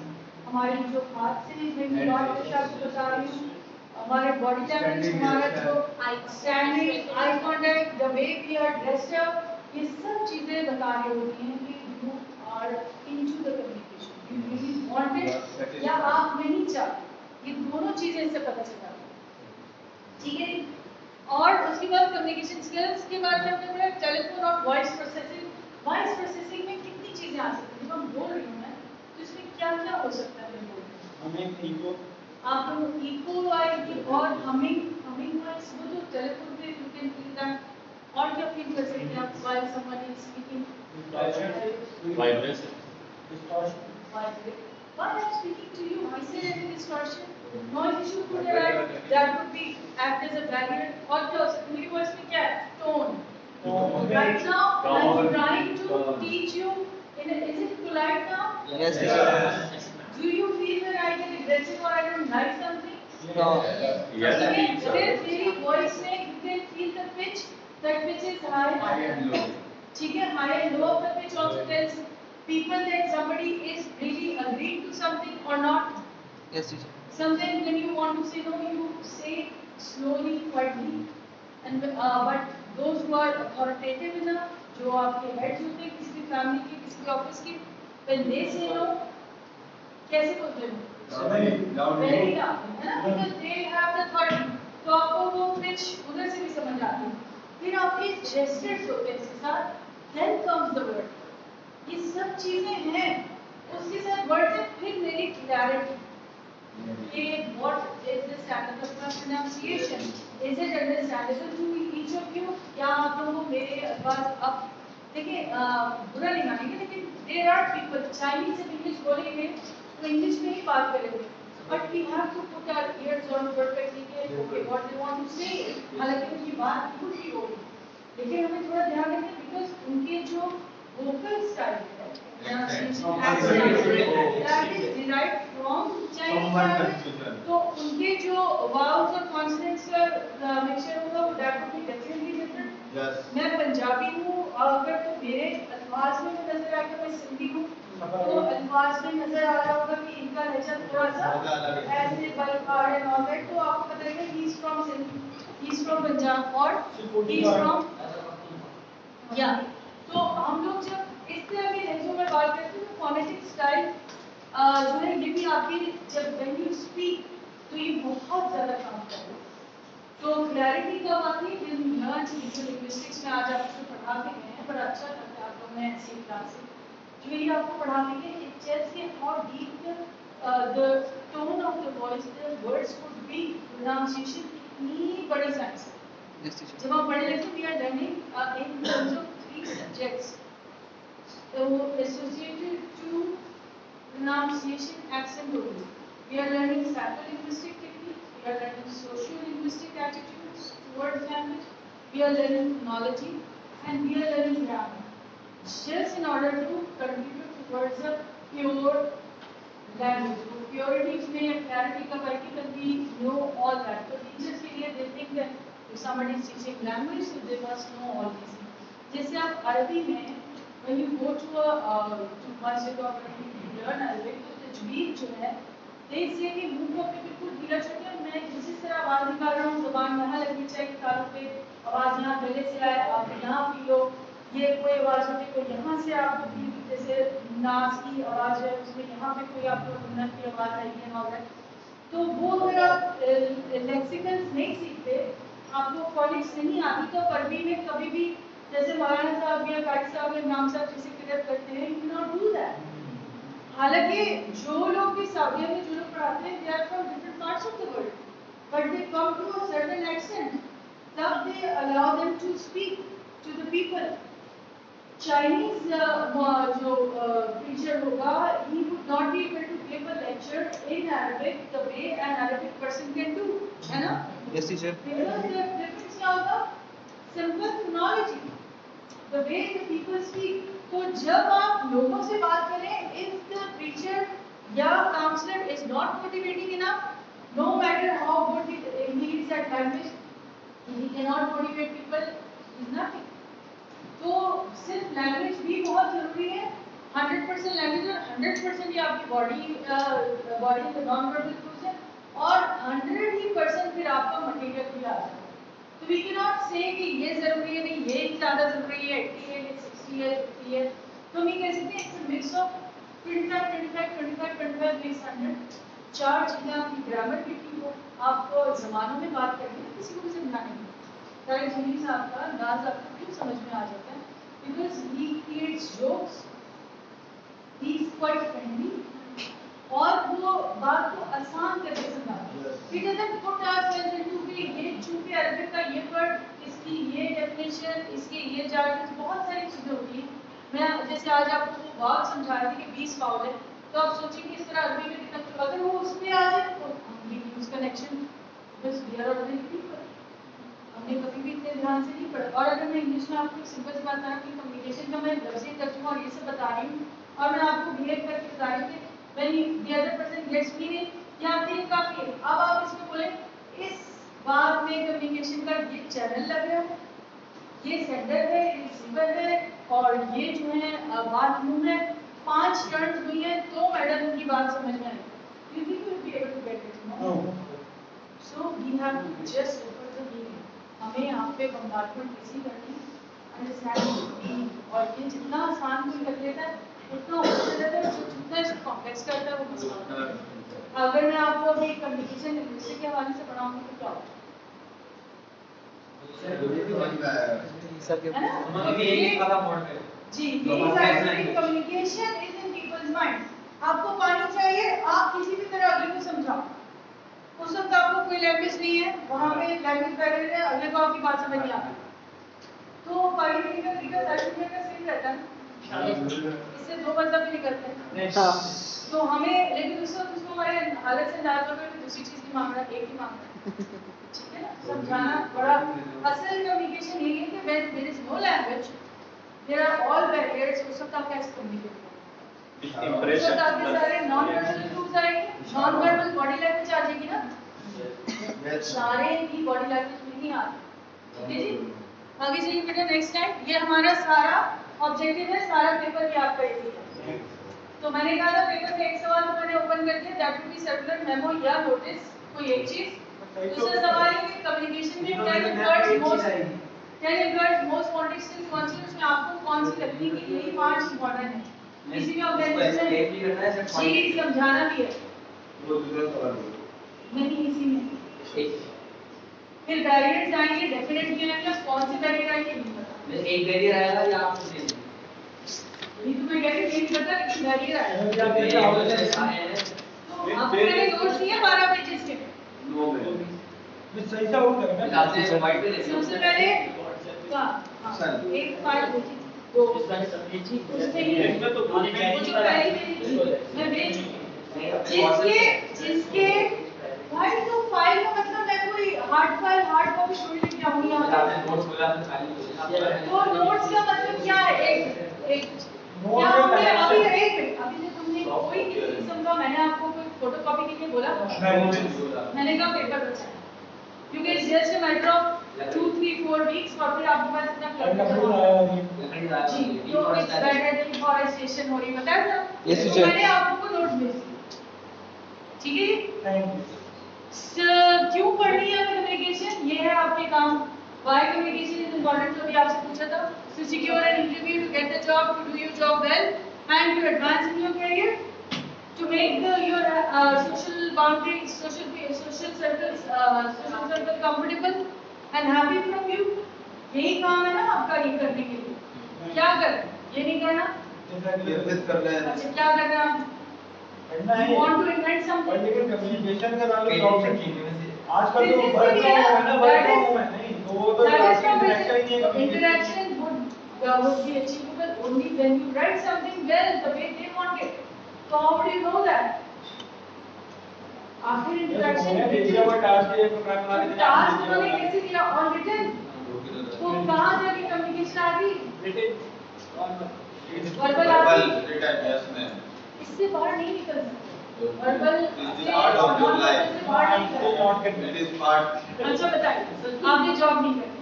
हमारे जो हाथ से मैं आपको बता रही हूँ, हमारे body language, हमारा जो standing, eye contact, the way we are dressed up, ये सब चीजें बता रही होती हैं कि you are into the communication. You really want it या आप नहीं चाहते. ये दोनों चीजें इससे पता चलता है. ठीक है. और उसके बाद कम्युनिकेशन स्किल्स के बारे में हमने पढ़ा टेलीफोन और वॉइस प्रोसेसिंग. वॉइस प्रोसेसिंग में कितनी चीजें आ सकती हैं. जब हम बोल रही हूँ मैं तो इसमें क्या क्या हो सकता है. हमें इको आप लोग इको आएगी और हमिंग वॉइस वो जो टेलीफोन पे यू कैन फील दैट. और क्या फील कर सकते हैं आप while someone is speaking? Vibration. distortion Why I'm speaking to you? I say any distortion. Noise issue could arise. That would be act as a barrier. और क्या हो सकता है? मेरी voice में क्या है? Tone. Right now, I'm trying to teach you. Is it polite now? Yes. Do you feel that I get aggressive or I don't like something? No. Yes. Then मेरी voice में you can feel the pitch. That pitch is high and low. ठीक है, high and low of the pitch also tells people that somebody is really agreeing to something or not. Yes, teacher. Sometimes when you want to say no, you say slowly, quietly. And but those who are authoritative enough, जो आपके heads होते हैं किसी family के, किसी office के, when they say no, कैसे बोलते हैं? Very loudly, है ना? Because they have the authority. तो आपको वो pitch उधर से भी समझ आती है. फिर आपके gestures होते हैं इसके साथ. Then comes the word. ये सब चीजें हैं. उसके साथ word से फिर मेरी clarity. कि what is the standard of pronunciation? Is it understandable to each of you? क्या आप लोगों को मेरे अल्फाज अब देखिए बुरा नहीं मानेंगे लेकिन there are people Chinese and English बोलेंगे तो English में ही बात करेंगे. But we have to put our ears on perfectly okay what they want to say. हालांकि उनकी बात खुद ही होगी. लेकिन हमें थोड़ा ध्यान रखना because उनके जो vocal style है that is derived from Chinese language. तो उनके जो vowels और consonants का mixture होगा वो that would be definitely different. Yes. मैं पंजाबी हूँ अगर तो मेरे अल्फाज में नजर आएगा मैं सिंधी हूँ तो अल्फाज में नजर आ रहा होगा कि इनका लहजा थोड़ा सा ऐसे बलखाड़ है और तो आपको पता है he is from Sindh, he is from Punjab और he is from या तो हम लोग जब इस तरह के लहजों में बात करते हैं तो फोनेटिक स्टाइल जो है ये भी आपकी जब when you speak तो ये बहुत ज़्यादा काम करता है. तो क्लैरिटी कब आती है when you learn linguistics में आज आपको पढ़ा के गए हैं बड़ा अच्छा लगता है आप लोगों ने ऐसी क्लास से जो ये आपको पढ़ा के गए it tells you how deep the tone of the voice the words could be pronunciation कितनी बड़ी साइंस है. Yes, teacher. जब हम पढ़े लिखे, we are learning in terms of 3 subjects. So associated to pronunciation, accent only. We are learning psycholinguistic techniques. We are learning socio-linguistic attitudes towards language. We are learning phonology, and we are learning grammar. Just in order to contribute towards a pure language. So purity में clarity का practical we know all that. So teachers के लिए they think that if somebody is teaching language, so they must know all these things. जैसे आप अरबी में when you go to a to masjid or when you learn Arabic, तो तजवीद जो है they say कि मुंह को अपने बिल्कुल ढीला छोड़िए और मैं जिस तरह आवाज निकाल रहा हूँ ज़बान यहाँ लगनी चाहिए तालु पे आवाज यहाँ गले से आए आप यहाँ पी लो ये कोई आवाज होती कोई यहाँ से आपको फील जैसे नास की आवाज है उसमें यहाँ पे कोई आपको उन्नत की आवाज आई है और तो वो अगर आप लेक्सिकल्स नहीं सीखते आपको फोनिक्स नहीं आती तो अरबी में कभी भी जैसे मौलाना साहब या कारी साहब या इमाम साहब जिसे क्लियर करते हैं you can not do that. हालांकि जो लोग भी साउदिया में जो लोग पढ़ाते हैं they are from different parts of the world but they come to a certain extent तब they allow them to speak to the people. Chinese जो टीचर होगा he would not be able to give a lecture in Arabic the way an Arabic person can do, है ना? Yes, teacher. Because the difference क्या होगा? Simple phonology, the way the people speak. तो जब आप लोगों से बात करें, if the preacher या counselor is not motivating enough, no matter how good he is at language, he cannot motivate people. Is nothing. तो सिर्फ लैंग्वेज भी बहुत जरूरी है 100% लैंग्वेज और 100% ये आपकी बॉडी का नॉन वर्बल क्यूज है और 100% फिर आपका मटेरियल भी आता है। तो वी कैन नॉट से कि ये जरूरी है नहीं ये ज़्यादा जरूरी है 80 है 60 है 50 है तो हम ये कह सकते हैं इट्स मिक्स ऑफ 25 makes 100। 4 चीज़ें आपकी ग्रामर की ठीक हो आपको ज़मानों में बात करनी है किसी को भी समझाने की सारे जमीन साहब का अंदाज आपको क्यों समझ में आ जाता है because he creates jokes, he is quite friendly और वो बात को आसान करके समझाता है। He doesn't put ourselves into कि ये चूंकि अरबिक का ये वर्ड इसकी ये डेफिनेशन इसके ये जार्गन बहुत सारी चीजें होती हैं। मैं जैसे आज आपको वो वाव समझा रही थी कि 20 वाव है तो आप सोचिए कि इस तरह अरबी में कितना अगर वो उसमें आ जाए तो we use connection because we are ordinary people। हमने कभी भी इतने ध्यान से नहीं पढ़ा और अगर मैं इंग्लिश में आपको सिंपल सी बात कि कम्युनिकेशन का मैं लफ्ज़ी तर्जुमा और ये सब बता रही हूँ और मैं आपको बिहेव करके बता रही हूँ when the other person gets meaning या आपके लिए काफी है। अब आप इसमें बोले इस बात में कम्युनिकेशन का ये चैनल लग रहा है ये सेंडर है ये रिसीवर है और ये जो है बात मुंह है 5 टर्न्स हुई है तो मैडम उनकी बात समझ में आएगी। You think you will be able to get it no so we have to just open the meaning. हमें यहाँ पे कंपार्टमेंट इसी करनी अंडरस्टैंड और ये जितना आसान कोई कर लेता है उतना होता रहता है जितना इसको कॉम्प्लेक्स करता है वो मसला। अगर मैं आपको अभी कम्युनिकेशन लिंग्विस्टिक्स के हवाले से पढ़ाऊंगी तो क्या होगा? जी communication is in people's mind. आपको पानी चाहिए आप किसी भी तरह अगले को समझाओ उस वक्त आपको कोई लैंग्वेज नहीं है वहाँ पे लैंग्वेज बैरियर है अगले को आपकी बात समझ नहीं आती तो पानी पीने का तरीका सर्टिफिकेट का सेम रहता है इससे 2 मतलब भी निकलते हैं तो हमें लेकिन उस वक्त उसको हमारे हालत से नाराज होकर दूसरी चीज की मांग रहा है एक ही मांग रहा है ठीक है ना समझाना बड़ा असल कम्युनिकेशन यही है कि when there is no language there are all barriers उस वक्त आप कैसे कम्युनिकेट करोगे उस वक्त आपके सारे नॉन वर्बल क्यूज आएंगे नॉन वर्बल बॉडी लैंग्वेज आ जाएगी ना सारे ही बॉडी लैंग्वेज में नहीं आते ठीक है जी। आगे चलिए बेटा नेक्स्ट टाइम ये हमारा सारा ऑब्जेक्टिव है सारा पेपर भी आपका यही है। तो मैंने कहा था पेपर में एक सवाल तो मैंने ओपन कर दिया that will be circular memo या नोटिस कोई एक चीज। दूसरा सवाल है कि कम्युनिकेशन में 10 वर्ड्स मोस्ट कॉन्टेक्स्टल कौन सी उसमें आपको कौन सी लगती है कि यही 5 इंपॉर्टेंट है किसी भी ऑब्जेक्टिव में चीज समझाना भी है नहीं इसी में फिर बैरियर्स आएंगे डेफिनेटली आएंगे कौन से बैरियर आएंगे नहीं पता एक बैरियर आएगा या आपको दे ये तो मैं कहती नहीं पता लेकिन बैरियर आएगा तो आपको मैंने नोट्स दिए 12 पेजेस के सही से आउट करना आपने वाइट पे देखा सबसे पहले एक फाइल होती दो उसमें ही इसमें तो वो जो पहली मैं भेज जिसके भाई तो फाइल का मतलब मैं कोई हार्ड फाइल हार्ड कॉपी छोड़ लेके आऊंगी यहाँ पे आपने नोट्स बोला आपने खाली तो नोट्स का मतलब क्या है एक क्या हमने अभी एक मिनट अभी जब हमने कोई किसी किस्म का मैंने आपको कोई फोटोकॉपी के लिए बोला मैंने कहा पेपर बचा क्योंकि it's just a matter of 2-3-4 weeks और फिर आपके पास इतना जी तो इट्स बेटर डिफॉरेस्टेशन हो रही है बताया ना Yes, तो teacher. मैंने आपको नोट्स भेज दिए ठीक है जी थैंक यू क्यों पढ़नी है कम्युनिकेशन ये है आपके काम why communication is important तो भी आपसे पूछा था to secure an interview to get the job to do your job well and to advance in your career to make your social boundaries social circle comfortable and happy from you यही काम है ना आपका ये करने के लिए क्या कर ये नहीं करना कर रहे हैं अच्छा क्या करना पढ़ना है you want to invent पर something लेकिन कम्युनिकेशन का नाम पेज जॉब से से की में से आजकल This तो is work the from home है ना work that from is- home है नहीं तो वो तो That is इंटरेक्शन how ही नहीं है interaction would be achievable only when you write something well the way they want it. So how do you know that? आखिर interaction मैंने भेजा हुआ टास्क ये प्रोग्राम बना के दिया टास्क उन्होंने कैसे दिया और written तो कहाँ जाके कम्युनिकेशन आ गई वर्बल आ गई इससे बाहर नहीं निकल सकते verbal It is part of your life. से बाहर नहीं निकल सकते। नॉट करना It is part. अच्छा बताइए आपने जॉब नहीं करनी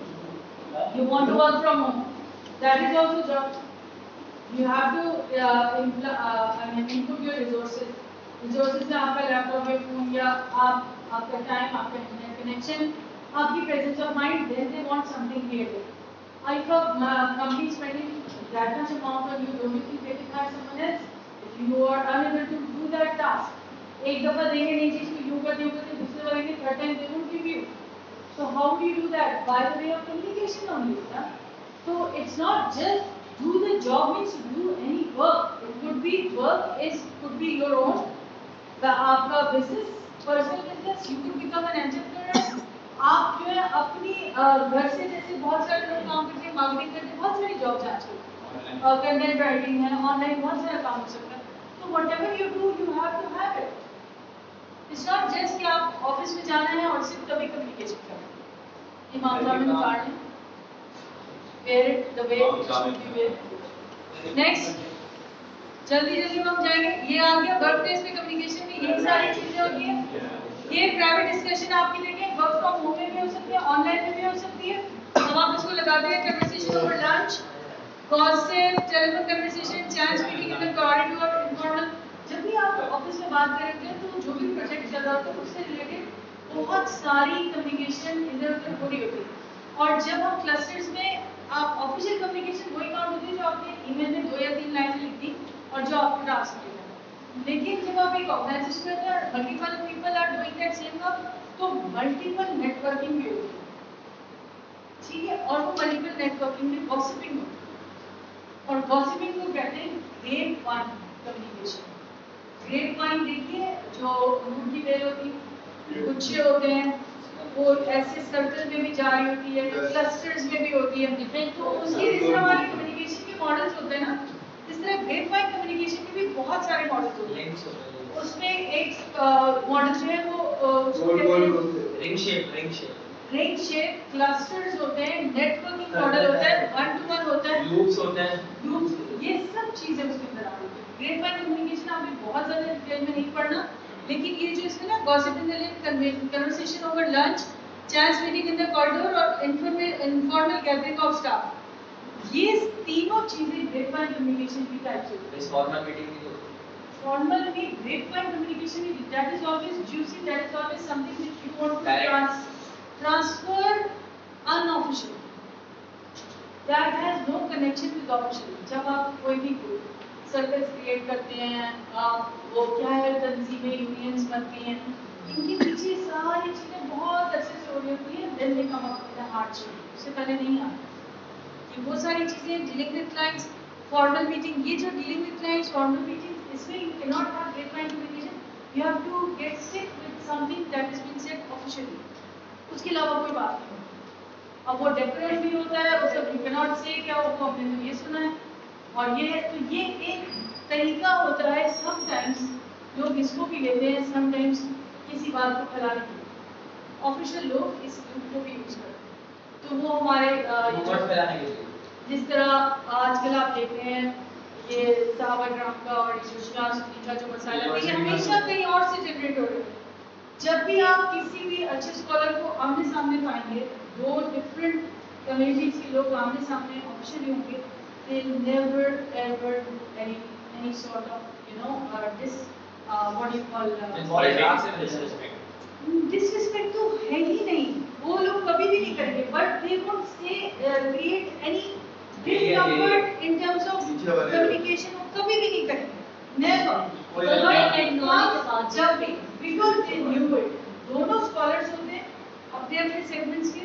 you want to work from home that is also job you have to I mean input your resources में आपका लैपटॉप या फोन या आपका टाइम आपका इंटरनेट कनेक्शन आपकी presence of mind then they want something creative if a company is spending that much amount on you don't you think they can hire someone else if you are unable to do that task एक दफा देंगे नहीं चीज को यूं करते दूसरे वाले ने third time they won't give you so how do you do that by the way of communication only na? So it's not just do the job means do any work it could be could be your own आपका business personal business you could become an entrepreneur आप जो है अपनी घर से जैसे बहुत सारे लोग काम करते हैं मार्केटिंग करते हैं बहुत सारी जॉब्स आजकल कंटेंट राइटिंग है ऑनलाइन बहुत सारा काम हो सकता है तो whatever you do you have to have it it's not just कि आप ऑफिस में जाना है और सिर्फ कभी कम्युनिकेशन करना है ये मामला में निकाल लें wear it the way it should be wear next जल्दी हम जाएंगे ये आ गया वर्क प्लेस पे कम्युनिकेशन में यही सारी चीजें होती हैं ये प्राइवेट डिस्कशन आपकी लेके वर्क फ्रॉम होम में भी हो सकती है ऑनलाइन में भी हो सकती है अब आप इसको लगाते हैं conversation over lunch gossip telephone conversation chat meeting in the corridor informal जब भी आप ऑफिस में बात कर रहे हैं तो जो भी प्रोजेक्ट चल रहा होता है उससे रिलेटेड बहुत सारी कम्युनिकेशन इधर उधर हो रही होती है और जब हम क्लस्टर्स में आप ऑफिशियल कम्युनिकेशन वही काउंट होती है जो आपने ईमेल में 2 या 3 लाइनें लिख दी और जो आपको टास्क मिलेगा लेकिन जब आप एक ऑर्गेनाइजेशन में अगर multiple people are doing that same work तो मल्टीपल नेटवर्किंग भी होती है ठीक है और वो मल्टीपल नेटवर्किंग में गॉसिपिंग होती है और गॉसिपिंग को कहते हैं grape vine communication grape vine देखिए जो रूट की बेल होती है गुच्छे होते हैं वो ऐसे सर्कल में भी जा रही होती है क्लस्टर्स में भी होती है तो उसकी जिस तरह हमारे कम्युनिकेशन के मॉडल्स होते हैं ना इस तरह ग्रेप वाइन कम्युनिकेशन के भी बहुत सारे मॉडल्स होते हैं उसमें एक मॉडल जो है वो रिंग शेप क्लस्टर्स होते हैं नेटवर्किंग मॉडल होता है 1-to-1 होता है लूप्स होते हैं लूप्स ये सब चीजें उसके अंदर आ रही है ग्रेप वाइन कम्युनिकेशन आपने बहुत ज्यादा डिटेल में नहीं पढ़ना लेकिन ये जो इसमें ना gossip in the line conversation over lunch chat meeting in the corridor और इनफॉर्मल गैदरिंग ऑफ स्टाफ ये तीनों चीजें ग्रेप वाइन कम्युनिकेशन की टाइप से होती है फॉर्मल मीटिंग भी होती फॉर्मल में ग्रेप वाइन कम्युनिकेशन में that is always juicy that is always something that you want to transfer unofficial that has no connection with official जब आप कोई भी सर्कल्स क्रिएट करते हैं वो क्या है तंजीमें यूनियंस बनती हैं इनके पीछे सारी चीजें बहुत अच्छे से हो रही होती है then they come up with hardship उससे पहले नहीं आती ये वो सारी चीजें dealing with clients formal meeting ये जो dealing with clients formal meeting इसमें you can not have great mind communication you have to get stick with something that has been said officially उसके अलावा कोई बात नहीं। अब वो डेफिनेट भी होता है, वो सब यू कैन नॉट से क्या वो हमने तो ये सुना है और ये है, तो ये एक तरीका होता है। समटाइम्स लोग इसको भी लेते हैं, समटाइम्स किसी बात को फैलाने के लिए ऑफिशियल लोग इस को भी यूज करते हैं। तो वो हमारे फैलाने के लिए जिस तरह आजकल आप देखते हैं ये साहबाग्राम का और सुषमा सुनी का जो मसाला है ये हमेशा कहीं और से जनरेट हो रहे हैं। जब भी आप किसी भी अच्छे स्कॉलर को आमने सामने पाएंगे, दो डिफरेंट कम्युनिटीज के लोग आमने सामने ऑप्शन होंगे, they never ever do any sort of this what do you call disrespect तो है ही नहीं, वो लोग कभी भी नहीं करेंगे, but they won't say create any discomfort in terms of communication, वो कभी भी नहीं करेंगे, never। जब भी because they knew it, दोनों स्कॉलर्स होते हैं अपने अपने सेगमेंट्स के,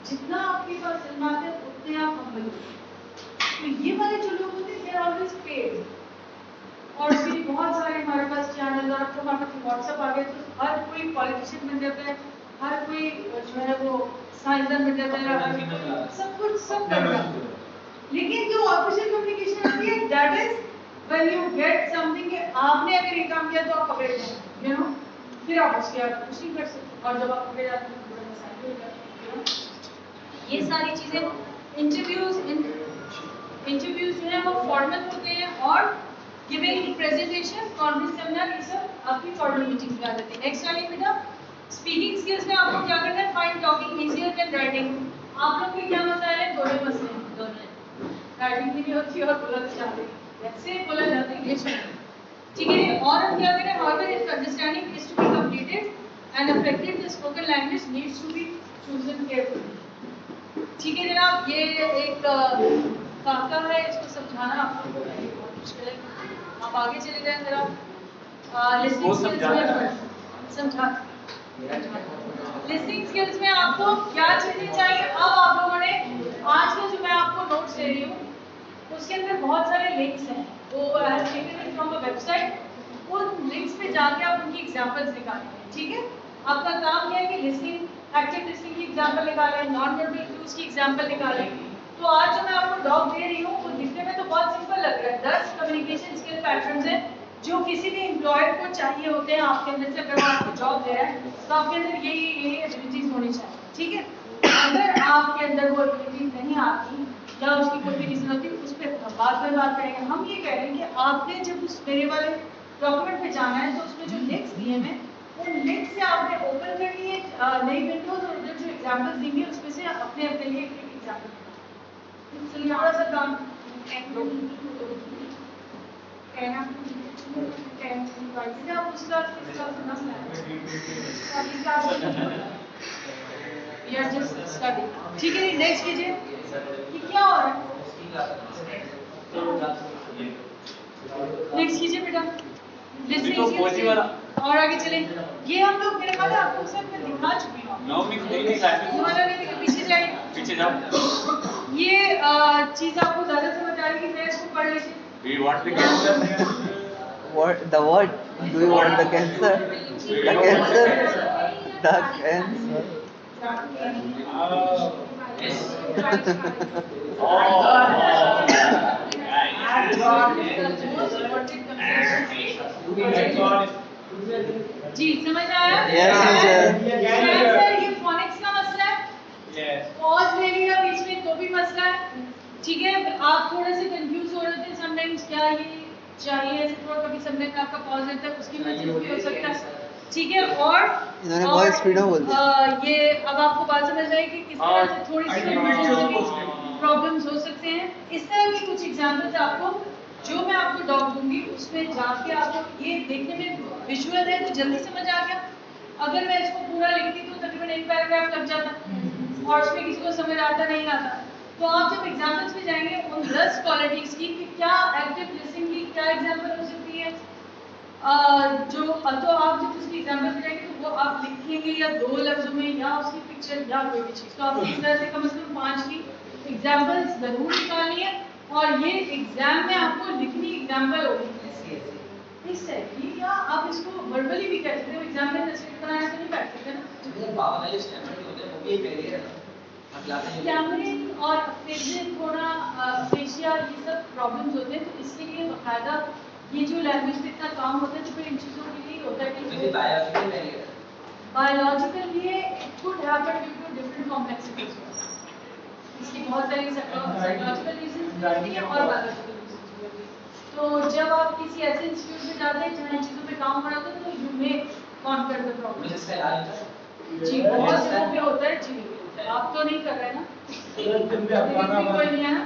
जितना आपके पास इल्म आता है उतने आप हम्बल होते हैं। तो ये वाले जो लोग होते हैं they are always paid, और फिर बहुत सारे हमारे पास चैनल और अब हमारे पास व्हाट्सएप आ गए तो हर कोई पॉलिटिशियन बन जाता है, हर कोई जो है वो साइंसदान बन जाता है, सब कुछ सब करता है। लेकिन जो ऑफिशियल कम्युनिकेशन होती है that is when you get something कि आपने अगर ये काम किया तो आप पकड़े जाए, फिर आप उसके आगे कुछ नहीं कर सकते, और जब आप पकड़े जाते हैं तो बड़ा मसाइल हो जाता है। ये सारी चीजें इंटरव्यूज जो है वो फॉर्मल होते हैं, और गिविंग प्रेजेंटेशन, कॉन्फ्रेंस सेमिनार, ये सब आपकी फॉर्मल मीटिंग्स में आ जाती है। नेक्स्ट आइए बेटा, स्पीकिंग स्किल्स में आपको क्या करना है, find talking easier than writing. आप लोग के क्या मसाइल है, दोनों मसले हैं, दोनों राइटिंग भी नहीं होती और बोलना चाहते हैं, वैसे बोला जाता है इंग्लिश में, ठीक है। और हम क्या करें, however if understanding is to be completed and effective the spoken language needs to be chosen carefully, ठीक है जनाब। ये एक काका है, इसको समझाना आप लोगों को बहुत मुश्किल है, आप आगे चले जाएं जरा। लिसनिंग स्किल्स में समझा, लिसनिंग स्किल्स में आपको क्या चीजें चाहिए। अब आप लोगों ने आज का जो मैं आपको नोट्स दे रही हूँ उसके अंदर बहुत सारे लिंक्स हैं, वो I have taken it from a website, उन लिंक्स पे जाके आप उनकी एग्जांपल्स निकालेंगे, ठीक है। आपका काम क्या है कि लिसनिंग, एक्टिव लिसनिंग की एग्जांपल निकालें, नॉन वर्बल क्यूज की एग्जांपल निकालें। तो आज जो मैं आपको डॉक दे रही हूँ वो दिखने में तो बहुत सिंपल लग रहा है, 10 कम्युनिकेशन स्किल पैटर्न्स हैं जो किसी भी एम्प्लॉयर को चाहिए होते हैं आपके अंदर से। अगर वो आपको जॉब दे रहा है तो आपके अंदर यही एबिलिटीज होनी चाहिए, ठीक है। अगर आपके अंदर वो एबिलिटीज नहीं आती या उसकी कोई भी रीजन होती है, उस पर बात करेंगे। हम ये कह रहे हैं कि आपने जब उस मेरे वाले डॉक्यूमेंट पे जाना है तो उसमें जो लिंक्स दिए हैं उन लिंक से आपने ओपन करनी है नई विंडोज, और उधर जो एग्जाम्पल्स देंगे उसमें से अपने अपने लिए एक एग्जाम्पल। चलिए थोड़ा सा काम आप उसका ठीक है। नेक्स्ट कीजिए कि क्या हो रहा है, नेक्स्ट कीजिए बेटा, लिसनिंग और आगे चले। ये हम लोग मेरे ख्याल आपको सब मैं दिखा चुकी हूँ, पीछे जाइए, पीछे जाओ। ये चीज आपको ज्यादा समझ आएगी, मैं इसको पढ़ लीजिए। We want the cancer. What the what? Do you want the cancer? The cancer? The cancer? जी समझ आया? Yes, teacher. सर ये फोनिक्स का मसला है, पॉज ले लिया बीच में तो भी मसला है, ठीक है। आप थोड़े से कंफ्यूज हो रहे थे समटाइम्स, क्या ये चाहिए ऐसे थोड़ा, कभी समटाइम्स आपका पॉज रहता है, उसकी वजह से भी हो सकता है, ठीक है। और इन्होंने बहुत स्पीड में बोल दिया। ये अब आपको बात समझ आई कि किस तरह से थोड़ी सी प्रॉब्लम्स हो सकते हैं। इस तरह की कुछ एग्जांपल्स आपको जो मैं आपको डॉक दूंगी उसमें जाके आपको ये देखने में विजुअल है तो जल्दी समझ आ गया। अगर मैं इसको पूरा लिखती तो तकरीबन एक पैराग्राफ लग जाता और उसमें किसी को समझ आता नहीं आता। तो आप जब एग्जाम्पल्स में जाएंगे उन 10 क्वालिटीज की कि क्या एक्टिव लिसनिंग की क्या एग्जाम्पल हो सकती है, जो तो आप जब उसकी एग्जाम्पल में जाएंगे तो वो आप लिखेंगे या 2 लफ्जों में या उसकी पिक्चर या कोई भी चीज़। तो आप इस तरह से कम से कम 5 की एग्जाम्पल्स जरूर निकालिए और ये एग्जाम में आपको लिखनी एग्जाम्पल होगी इस टाइप की, या आप इसको वर्बली भी कह सकते हो। एग्जाम में नसीब बनाया तो नहीं बैठ सकते ना। बाबा वाले स्टैंडर्ड होते हैं ये फेलियर है स्टैमरिंग और फिर से थोड़ा फेशिया ये सब प्रॉब्लम्स होते हैं, तो इसके लिए बाकायदा ये जो लैंग्वेज पे इतना काम होता है तो फिर इन चीज़ों के लिए होता है कि बायोलॉजिकल ये it could happen due to different complexities. इसकी बहुत सारी साइकोलॉजिकल रीजंस भी होती हैं और बायोलॉजिकल रीजंस भी होती हैं। तो जब आप किसी ऐसे इंस्टीट्यूट में जाते हैं जहाँ इन चीज़ों पे काम कराते हैं तो you may conquer the problem. जी बहुत जगहों पे होता है जी, आप तो नहीं कर रहे ना, कोई नहीं है ना।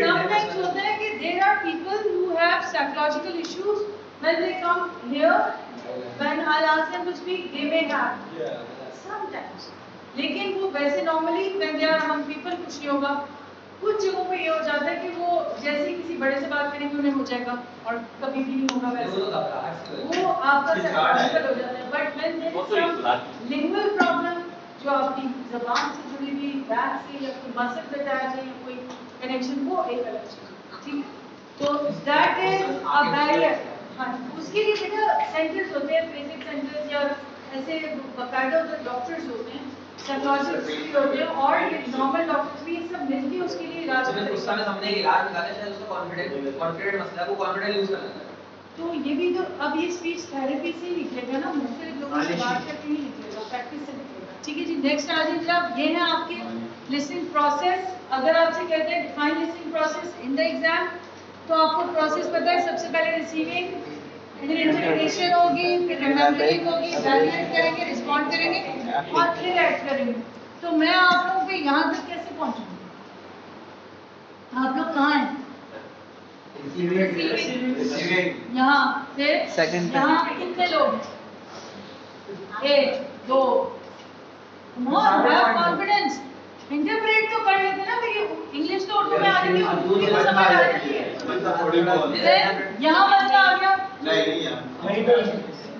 Sometimes होता है कि there are people who have psychological issues when they come here, when I'll ask them to speak, they may have sometimes, लेकिन वो वैसे normally when they are among people कुछ नहीं होगा। कुछ जगहों पे ये हो जाता है कि वो जैसे किसी बड़े से बात करेंगे उन्हें हो जाएगा और कभी भी नहीं होगा वैसे, वो आपका psychological हो जाता है। But when there is some lingual problem जो आपकी ज़बान से जुड़ी हुई बैक से या कोई मसल पे अटैच है या कोई कनेक्शन, वो एक अलग चीज़ है, ठीक है। तो दैट इज अ बैरियर। हाँ, उसके लिए बेटा सेंटर्स होते हैं, बेसिक सेंटर्स या ऐसे बाकायदा डॉक्टर्स होते हैं, साइकोलॉजिस्ट भी होते हैं और ये नॉर्मल डॉक्टर्स भी, सब मिलके उसके लिए इलाज करते हैं। तो ये भी तो अब ये स्पीच थेरेपी से ही निकलेगा ना, मुख्तलिफ लोगों से बात करके ही निकलेगा, प्रैक्टिस से निकलेगा, ठीक है जी। नेक्स्ट आ जाइए जनाब, ये है आपके लिसनिंग प्रोसेस। अगर आपसे कहते हैं define listening process in the exam, तो आपको प्रोसेस पता है, सबसे पहले रिसीविंग, फिर इंटरप्रिटेशन होगी, फिर रिमेम्बरिंग होगी, वैल्यूएट करेंगे, रिस्पॉन्ड करेंगे और फिर एक्ट करेंगे। तो मैं आप लोगों पे यहाँ तक कैसे पहुँचूँगी? आप लोग कहाँ हैं? यहाँ फिर यहाँ कितने लोग हैं? 1 2 कॉन्फिडेंस। इंटरप्रेट तो कर लेते ना, फिर इंग्लिश तो उर्दू में आ रही है, उर्दू की तो समझ आ जाती है। यहाँ मसला आ गया,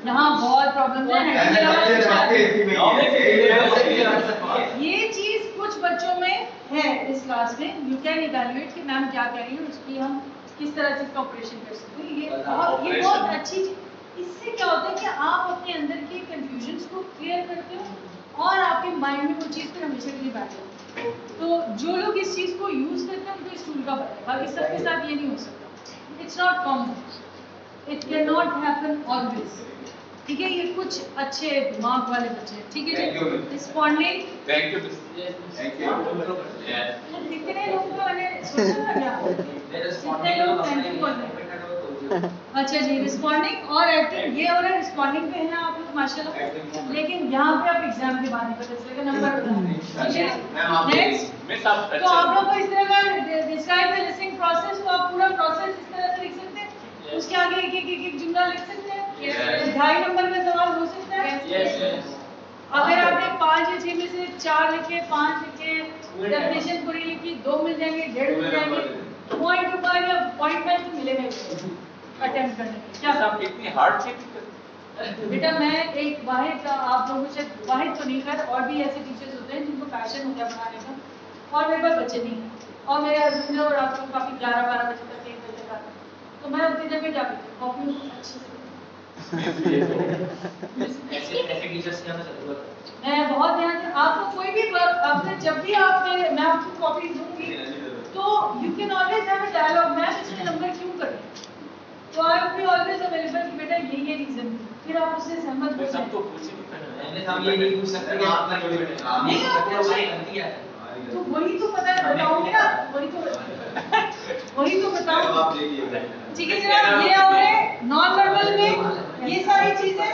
यहाँ बहुत प्रॉब्लम है। ये चीज कुछ बच्चों में है इस क्लास में, यू कैन इवैल्यूएट कि मैम क्या कह रही है, उसकी हम किस तरह से इसका ऑपरेशन कर सकते हैं। ये बहुत अच्छी चीज। इससे क्या होता है कि आप अपने अंदर की कंफ्यूजन्स को क्लियर करते हो और आपके माइंड में वो चीज़ फिर हमेशा के लिए बैठ जाती है। तो जो लोग इस चीज़ को यूज़ करते हैं उनको इस टूल का पता है, बाकी सबके साथ ये नहीं हो सकता। It's not common, it can not happen always, ठीक है। ये कुछ अच्छे दिमाग वाले बच्चे हैं, ठीक है जी। रिस्पॉन्डिंग, कितने लोगों का मैंने सोचा था क्या, कितने लोग थैंक यू बोल रहे हैं। अच्छा जी, रिस्पॉन्डिंग और एक्टिंग, ये हो रहा है रिस्पॉन्डिंग पे है ना आप लोग माशाल्लाह, लेकिन यहाँ पे आप एग्जाम के बाद नहीं पता चलेगा, नंबर नेक्स्ट। तो आप लोग को इस तरह का डिस्क्राइब द लिसनिंग प्रोसेस, तो आप पूरा प्रोसेस इस तरह से लिख सकते हैं, उसके आगे एक जुमला लिख सकते हैं, 2.5 नंबर का सवाल हो सकता है। अगर आपने 5 या 6 में से 4 लिखे, 5 लिखे, डेफिनेशन पूरी लिखी, 2 मिल जाएंगे, 1.5 मिल जाएंगे, पॉइंट टू पॉइंट या पॉइंट में तो मिलेगा अटेम्प्ट करने के। क्या सब इतनी हार्ड चीज बेटा, मैं एक वाहिद आप लोगों से वाहिद तो नहीं कर, और भी ऐसे टीचर्स होते हैं जिनको पैशन होता है पढ़ाने का, और मेरे पास बच्चे नहीं हैं, और मेरे हस्बैंड और आप लोग काफ़ी 11-12 बजे तक 1 बजे तक आते हैं, तो मैं अपनी जगह जाती हूँ कॉपी अच्छे से। ऐसे टीचर्स की हमें जरूरत है। मैं बहुत ध्यान से आपको कोई भी आपने जब भी आप मैं आपको कॉपी दूंगी तो you can always have a dialogue, ma'am इसमें नंबर क्यों करें, तो I will be always available कि बेटा ये रीजन, फिर आप उससे सहमत हो जाए। सबको पूछे भी करना हम ये नहीं पूछ सकते कि आपका क्यों नहीं आप पूछे, तो वही तो पता है बताऊंगी ना, वही तो बताऊंगी, ठीक है जनाब। ये हो गए नॉन वर्बल में ये सारी चीजें,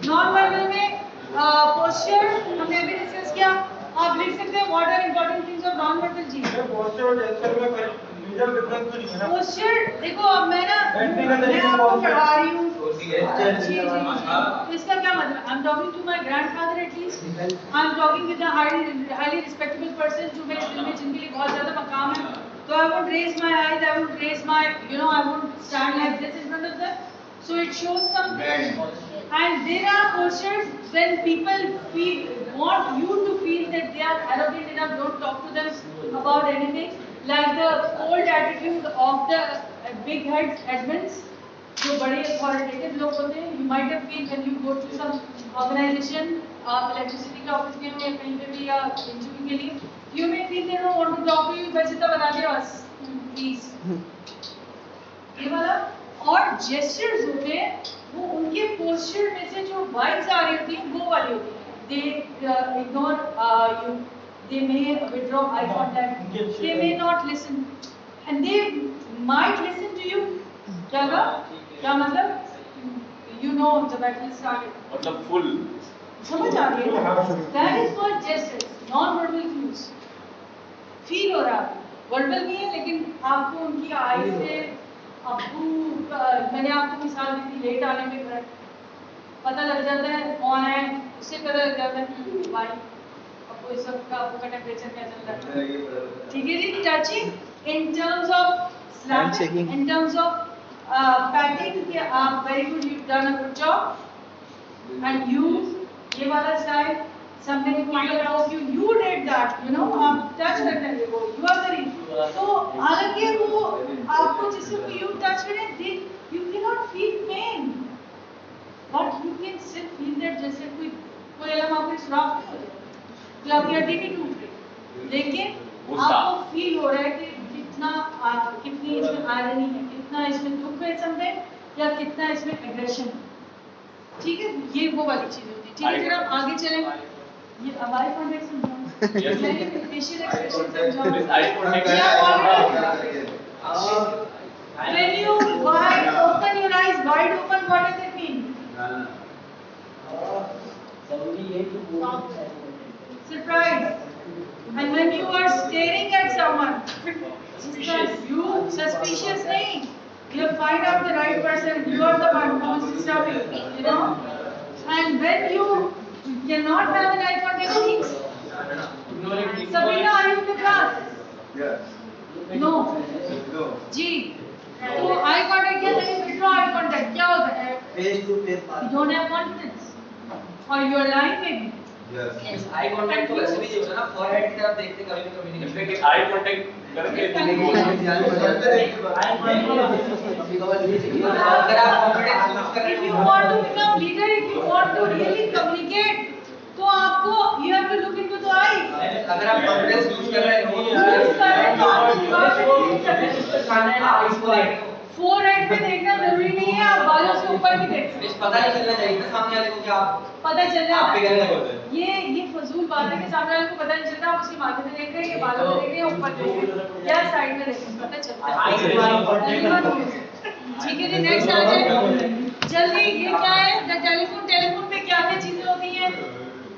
नॉन वर्बल में पोस्चर हमने अभी डिस्कस किया। आप लिख सकते हैं what are important things of non verbal जी। पोस्चर देखो, अब मैं आपको पढ़ा रही हूँ, इसका क्या मतलब, I am talking to my grandfather at least, I am talking with a highly respectable person जो मेरे दिल में जिनके लिए बहुत ज्यादा मकाम है, तो I won't raise my eyes, I won't raise my I won't stand like this in front of them, so it shows something. And there are postures when people want you to feel that they are arrogant enough, don't talk to them about anything, like the cold attitude of the big heads admins, जो बड़े authoritative लोग होते हैं। You might have feel when you go to some organization आप electricity के office में हो या कहीं पे भी या इंटरव्यू के लिए, you may feel they don't want to talk to you, बस इतना बता दे बस प्लीज, ये वाला। और जेस्चर्स होते हैं वो उनके पोस्चर में से जो वाइब्स आ रही होती हैं वो वाली होती है। They ignore you, they may withdraw eye contact, they may not listen and they might listen to you. क्या मतलब you know the battle started, मतलब फुल समझ आ रही है? That is called gestures, non verbal cues. Feel हो रहा है, वर्बल नहीं है लेकिन आपको उनकी आई से अब्बू मैंने आपको मिसाल दी थी लेट आने में पता लग जाता है कौन है, उससे पता लग जाता है भाई आपको इस वक्त का आपका टेम्परेचर क्या चल रहा है। ठीक है जी। Touching in terms of slapping, in terms of patting कि आप very good, you done a good job and you, ये वाला style something about you, you did that, you know, आप टच करते हैं वो, you are very, तो हालांकि वो आपको जिससे you touch करें, you cannot feel pain, but you can still feel that जैसे कोई अलग आपके सुराख में हो जाए, तो आपकी हड्डी भी टूट गई, लेकिन आपको फील हो रहा है कि कितनी इसमें आयरनी है, कितना इसमें दुख है समझे, या कितना इसमें एग्रेशन है। ठीक है, ये वो वाली चीज होती है। ठीक है, फिर आप आगे चलें, ये आई कांटेक्ट समझाऊं, मैंने फेशियल एक्सप्रेशन समझाऊं, when you wide open your eyes, wide open, what does it mean? Surprise. And when you are staring at someone, you suspicious nahi, you find out the right person, you are the one who is disturbing, you know. And when you cannot have an eye contact, means Sabrina, are you in the class? Yes. No. जी, तो eye contact क्या है? Withdraw eye contact क्या होता है? Face to face You don't have confidence, or you are lying maybe. Yes. Eye contact तो वैसे भी नहीं होता ना, फॉरहेड की तरफ देखते कभी नहीं जैसे कि आई कांटेक्ट करके अगर आप कॉन्फिडेंस लूज कर रहे If you हो, want to become leader, if you want to really communicate, तो आपको you have to look into the eyes. अगर आप कॉन्फिडेंस लूज कर रहे हो, Lose कर रहे हो, आप इसको देख रहे हो, forehead पे देखना जरूरी नहीं है, आप बालों से ऊपर भी देख सकते कुछ पता नहीं चलना चाहिए ना सामने वाले को कि आप हो। पता चल आप पे जाता गलत है। होते हैं। ये फजूल बात है कि सामने वाले को पता नहीं चलता, आप उसके माथे पे देख रहे हैं, ये बालों पे देख रहे हैं, ऊपर देख रहे हैं, या साइड में देख रहे हैं, पता चलता है। ठीक है जी, नेक्स्ट आ जाए जल्दी। ये क्या है? द टेलीफोन पे क्या क्या चीजें होती हैं?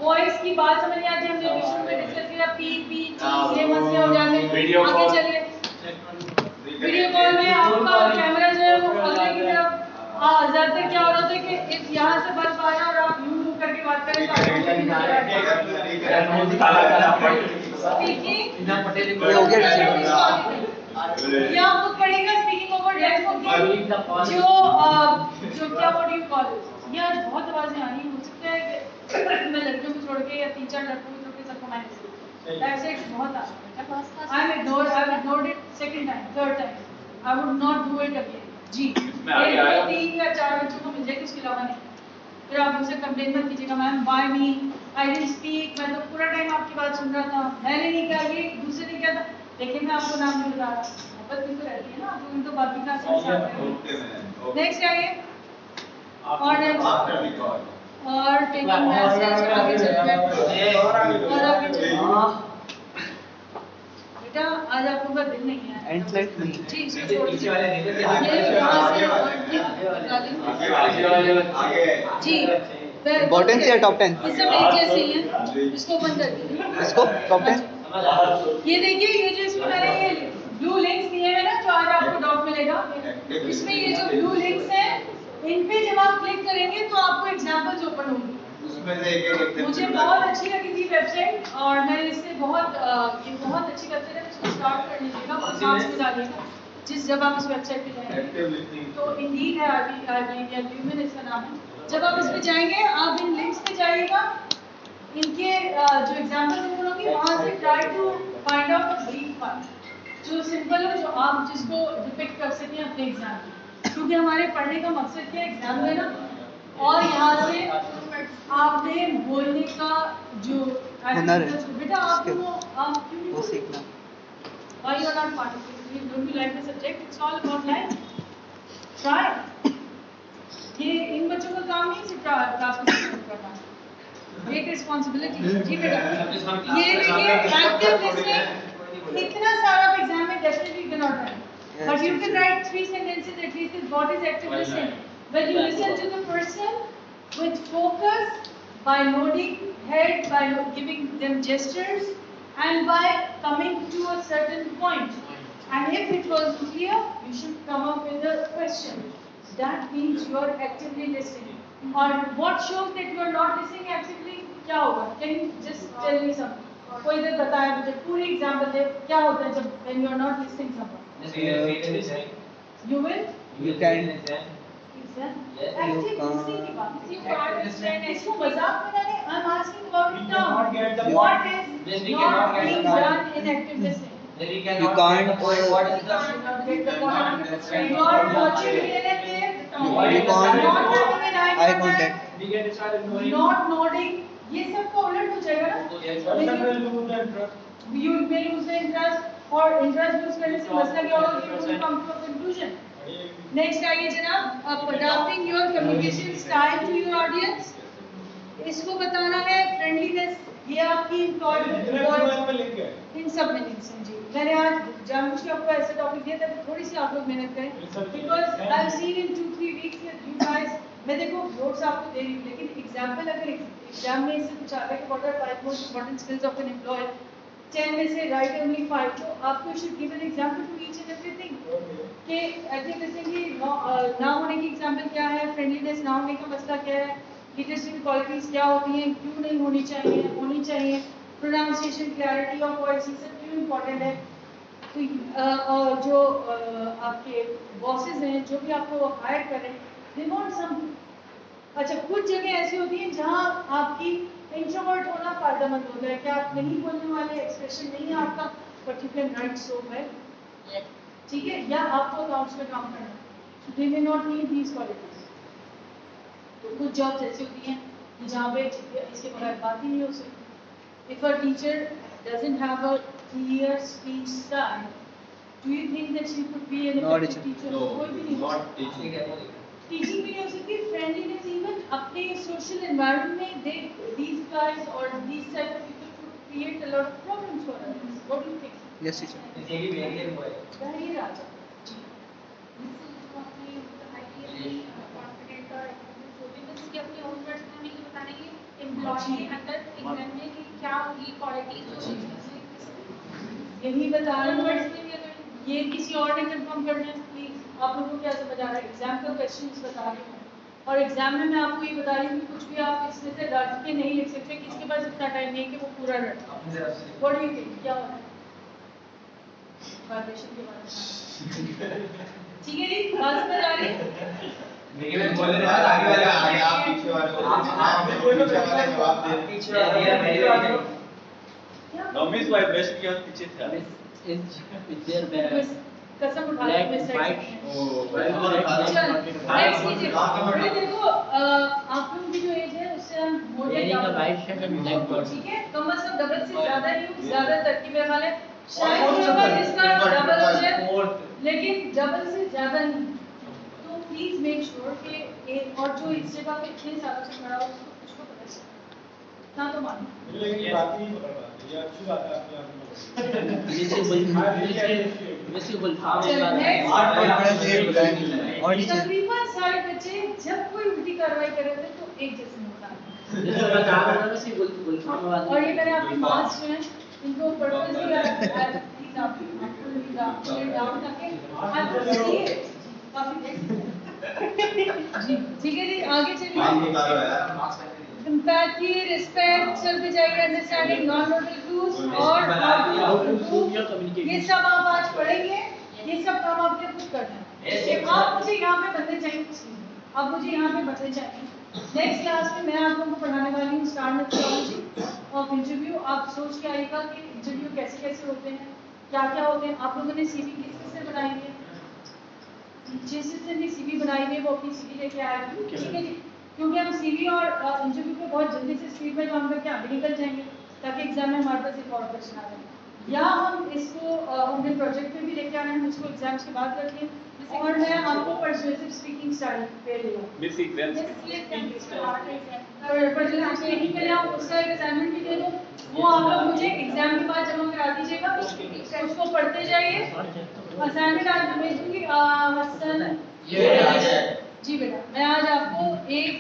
वॉइस की बात समझ नहीं आती, हमने शुरू में डिस्कस किया, पी पी ये मसले हो जाते हैं। आगे चलिए, वीडियो कॉल में आपका कैमरा जो है वो अगले की तरफ, ज्यादातर क्या हो रहा था कि यहाँ से बल्ब आया और आप यूं मुंह करके बात करें तो आपको भी नहीं स्पीकिंग ये हो गया ये आपको पड़ेगा स्पीकिंग ओवर डेथ होगी जो क्या what do you call it. ये आज बहुत आवाजें आ रही हैं, हो सकता है कि मैं लड़कियों को छोड़ के या 3-4 लड़कों को छोड़ के सबको मैनेज करूं। दैट्स इट, बहुत आ I've ignored it second time, third time. I would not do it again. जी, आगे आया। 3 या 4 बच्चों को मिल जाए उसके अलावा नहीं। फिर आप मुझसे कंप्लेन मत कीजिएगा, ma'am why me? I didn't speak. मैं तो पूरा टाइम आपकी बात सुन रहा था, मैंने नहीं कहा, ये दूसरे ने किया था, लेकिन मैं आपको नाम नहीं बता रहा। मोहब्बत भी तो रहती है ना, आप लोग तो बाकी क्लास में साथ में। नेक्स्ट आइए, और टेकिंग मैसेज, आगे चलिए और आगे चलिए। बेटा आज आप लोगों का दिन नहीं है, एंड स्लाइड जी इसको छोड़ पीछे दीजिए। वाले नहीं थे, ये यहाँ से और जी Importance या top 10? ये सब एक जैसे ही हैं, इसको बंद कर दीजिए। इसको टॉप 10 ये देखिए, ये जो इसमें मैंने ये ब्लू लिंक्स दिए हैं ना, जो आज आपको डॉक मिलेगा, इसमें ये जो ब्लू लिंक्स हैं, इन पे जब आप क्लिक करेंगे तो आपको एग्जांपल्स ओपन होंगे। उसमें से एक मुझे बहुत अच्छी लगी थी वेबसाइट, और मैं इससे ये बहुत अच्छी वेबसाइट है, इसको स्टार्ट कर लीजिएगा और साथ में डालिएगा जब आप इस वेबसाइट पे जाएंगे। तो इंडीड है, या ल्यूमिन इसका नाम है। जब आप इस पे जाएंगे, आप इन लिंक्स पे जाइएगा, इनके जो एग्जांपल्स ओपन होंगे, वहां से try to find out a brief one जो सिंपल हो, जो आप जिसको डिपिक्ट कर सकें अपने एग्जाम में, क्योंकि हमारे पढ़ने का मकसद क्या है? एग्जाम देना, और यहाँ से आपने बोलने का जो हुनर है, बेटा आप skill, क्यों नहीं वो सीखना। Why you are not participating? Don't you like the subject? It's all about life. Try. ये इन बच्चों का काम नहीं सिर्फ क्लास में करना, एक रिस्पॉन्सिबिलिटी। जी बेटा, ये देखिए एक्टिव लिसनिंग इतना सारा एग्जाम में definitely can not right, but you can write 3 sentences at least is what is active listening. When you listen to the person with focus, by nodding head, by giving them gestures, and by coming to a certain point. And if it was clear, you should come up with a question. That means you are actively listening. Or what shows that you are not listening actively? क्या होगा? Can you just tell me something? कोई इधर बताया मुझे पूरी example दे, क्या होता है जब when you are not listening someone? You will? You can. Active listening की बात। इसको मजाक में नहीं, I'm asking about We the cannot get the term. What is Yes, we not cannot get being the point. done in active listening? Then we You cannot can't, get the point. What is the Get the point. You You are watching really You can't not having an eye eye contact. contact, We get started knowing. not nodding, ये सब का उलट हो जाएगा ना? Person will lose the interest. You may lose the interest और interest lose करने से मसला क्या होगा? You will come to a conclusion. Next आइए जनाब, adapting your communication style to your audience. इसको बताना है friendliness, ये आपकी में लिख गए। इन सब में नहीं समझी। मैंने आज जानबूझ के आपको ऐसे टॉपिक दिया था कि थोड़ी सी आप लोग मेहनत करें, because I've seen in 2-3 weeks that you guys, मैं देखो नोट्स आपको दे रही हूँ, लेकिन एग्जाम्पल अगर एग्जाम में इससे पूछा है कि what are 5 most important skills of an employee, 10 में से write only 5, तो आपको should give an example to each and everything. कि एक्टिव लिसनिंग की ना होने की एग्जाम्पल क्या है, फ्रेंडलीनेस ना होने का मसला क्या है, लीडरशिप क्वालिटीज क्या होती हैं, क्यों नहीं होनी चाहिए, प्रोनाउंसिएशन, क्लैरिटी ऑफ वॉइस, ये सब क्यों इम्पोर्टेंट है। तो जो आपके बॉसेस हैं, जो भी आपको हायर करें, दे वांट सम। अच्छा, कुछ जगह ऐसी होती हैं जहां आपकी इंट्रोवर्ट होना फायदेमंद होता है कि आप नहीं बोलने वाले, एक्सप्रेशन नहीं है आपका, but you can right so well, ठीक है, या आपको अकाउंट्स में काम करना, so they may not need these qualities. तो कुछ जॉब्स ऐसी होती हैं कि जहाँ पे इसके बगैर बात ही नहीं हो सकती। If a teacher doesn't have a clear speech style, do you think that she could be an effective teacher? कोई भी नहीं हो सकती। टीचिंग भी नहीं हो सकती। फ्रेंडलीनेस इवन अपने सोशल एनवायरनमेंट में these guys or these type of people could create a lot of problems for others. What do you think? Yes, teacher. इसके भी वेरिएंट हुआ है। Barrier आ जाता है। यही बता रहा हूँ, ये किसी और ने कंफर्म करना है प्लीज। आप लोगों को क्या समझ आ रहा है? एग्जाम का क्वेश्चंस बता रही हूँ, और एग्जाम में मैं आपको ये बता रही हूँ कि कुछ भी आप इसमें से रट के नहीं लिख सकते, किसके पास इतना टाइम नहीं है कि वो पूरा रटे। व्हाट डू यू थिंक, क्या हो रहा है? वाइब्रेशन के बारे में ठीक है जी, बात समझ आ रही है? देखिए मैं बोल रहा था आगे वाले आप पीछे वाले जवाब दे पीछे वाले नॉमिस वाइब्रेशन के पीछे था। कसम उठा के मिस साइड देखो, आप लोगों की जो एज है उससे हम मोटे ठीक है, कम से कम डबल से ज्यादा नहीं, ज्यादातर की मेरा ख्याल है शायद कोई होगा जिसका डबल हो जाए, लेकिन डबल से ज्यादा नहीं। तो प्लीज मेक श्योर कि और जो इस जगह पे इतने सालों से खड़ा हो उसको पता चले ना, तो मानो लेकिन ये बात ही नहीं पकड़ पाते, ये अच्छी बात है आपकी आपने और टीचर तकरीबन सारे बच्चे जब कोई उल्टी कार्रवाई करे थे तो एक जैसे होता है। और ये मैंने आपके मार्क्स जो हैं इनको पर्पसली प्लीज आपको डाउन करके काफी जी ठीक है जी, आगे चलिए। Empathy, respect, चलते जाइए, understanding, non-verbal clues और how to improve, ये सब आप आज पढ़ेंगे, ये सब काम आपने खुद करना है। आप मुझे यहाँ पे बनने चाहिए, आप मुझे यहाँ पे बनने चाहिए। नेक्स्ट क्लास में मैं आप लोगों को पढ़ाने वाली हूँ स्टार मेथोडोलॉजी ऑफ इंटरव्यू। आप सोच के आइएगा कि इंटरव्यू कैसे कैसे होते हैं, क्या क्या होते हैं। आप लोगों ने CV किससे बनाई है? जिस जिसने भी CV बनाई है वो अपनी CV लेके आएगी, ठीक है जी। क्योंकि हम सीवी और इंटरव्यू पे बहुत जल्दी से स्पीड में काम करके आगे निकल जाएंगे ताकि एग्जाम में हमारे पास एक और क्वेश्चन आ जाए, या हम इसको हमने प्रोजेक्ट में भी लेके आना है, उसको एग्जाम्स के बाद रख लें। और मैं आपको परसुएसिव स्पीकिंग स्टाइल पे ले लूँ, मिस एग्जाम परसुएसिव स्पीकिंग के लिए आप उसका एक असाइनमेंट भी दे दो, वो आप लोग मुझे एग्जाम के बाद जमा करा दीजिएगा, उसको पढ़ते जाइए। असाइनमेंट आज भेज दूंगी हसन जी बेटा। मैं आज आपको एक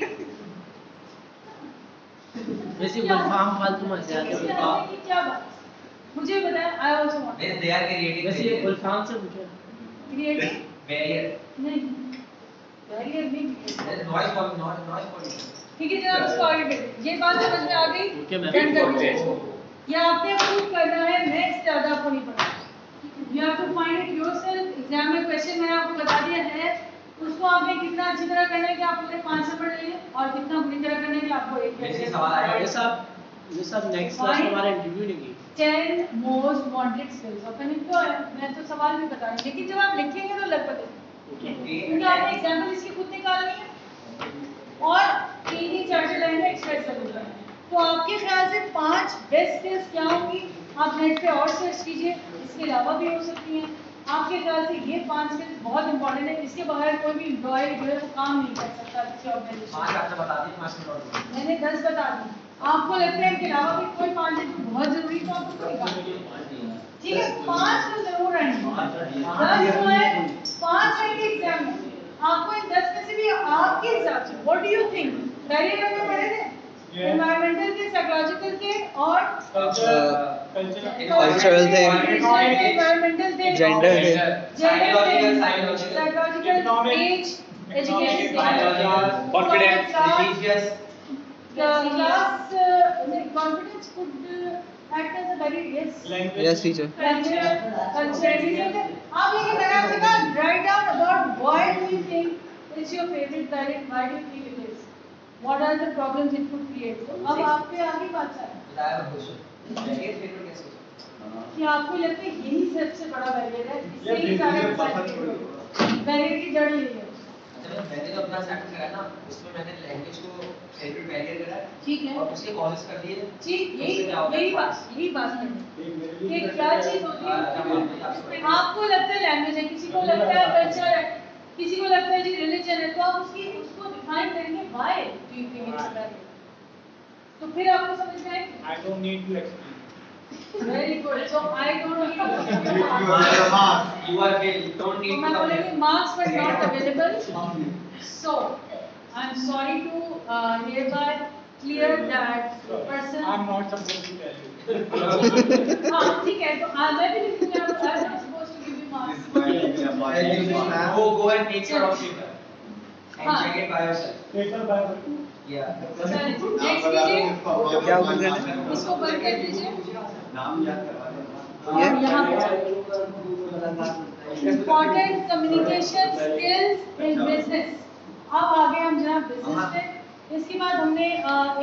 वैसे फॉर्म फालतू मत जाते क्या बात मुझे बताएं। I also want they are creating. वैसे ये फॉर्म से पूछो क्रिएटिव बैरियर नहीं, बैरियर नहीं, नॉइज पॉल्यूशन। ठीक है जरा उसको आगे बढ़िए। ये बात समझ में आ गई? Okay ma'am. डन कर दो। ये आपने प्रूव करना है, मैं इससे ज्यादा आपको नहीं पढ़ा। You have to find it yourself. Exam में क्वेश्चन मैंने आपको बता दिया है, उसको आपने कितना अच्छी तरह करना है कि आप पूरे 5 नंबर ले लें, और कितना बुरी तरह करना है कि आपको एक बेसिक सवाल आएगा। ये सब नेक्स्ट क्लास में हमारा इंटरव्यू नहीं की 10 most wanted skills of an employer. मैं तो सवाल भी बता रही हूँ, लेकिन जब आप लिखेंगे तो लग पड़ेगा, क्योंकि आपने एग्जाम्पल इसकी खुद निकालनी है और 3-4 लाइन में एक्सप्रेस करना है। तो आपके ख्याल से 5 बेस्ट स्किल्स क्या होंगी? आप नेट पे और सर्च कीजिए, इसके अलावा भी हो सकती हैं। आपके ख्याल से ये 5 स्किल्स बहुत इंपॉर्टेंट है, इसके बगैर कोई भी एम्प्लॉय जो है वो काम नहीं कर सकता किसी ऑर्गेनाइजेशन। 5 आपने बता दिए, 5 मिनट मैंने 10 बता दी, आपको लगता है इनके अलावा भी कोई 5 है जो बहुत जरूरी तो आप उसको निकालिए। ठीक है, 5 तो जरूर आएंगे, 10 तो है, 5 आएंगे एग्जाम में। आपको इन 10 में से भी आपके हिसाब से what do you think? Barrier में पढ़े थे एनवायरमेंटल के, साइकोलॉजिकल के और कल्चरल थे, एनवायरमेंटल थे, जेंडर थे, psychological, age, education, confidence, religious. class confidence could act as a very yes teacher, culture. आप लेकिन मैंने आपसे कहा write down about why do you think it's your favorite dialect, why do you think it is, what are the problems it could create. तो अब आप पे आगे बात है बताया मैं क्वेश्चन बैरियर फेवरेट कैसे हो सकता कि आपको लगता है यही सबसे बड़ा बैरियर है, इससे ही सारे बैरियर की जड़ यही है। है? मैंने तो अपना सेट करा ना, उसमें मैंने लैंग्वेज को फेवरेट बैरियर करा ठीक है, और उसके कॉजेस कर दिए। ठीक, यही बात करनी कि क्या चीज होती है। आपको लगता है लैंग्वेज है, किसी को लगता है कल्चर है, किसी को लगता है जी रिलीजन है, तो आप उसको डिफाइन करेंगे why do you think it's barrier, तो फिर आपको समझ में आएगा। I don't need to explain. Very good, so I don't need You are fail, don't need मैं to बोलेंगी marks but not available, so I am sorry to hereby clear that person। I'm not supposed to tell you. हाँ ठीक है, तो मैं भी लिखूंगी, I'm not supposed to give you marks। go and make your own paper and check it by yourself. Paper by Yeah. Next कीजिए, क्या हो गया है? इसको बंद कर दीजिए नाम याद करवा देना। और यहाँ important communication skills in business. अब आगे हम जनाब बिजनेस पे, इसके बाद हमने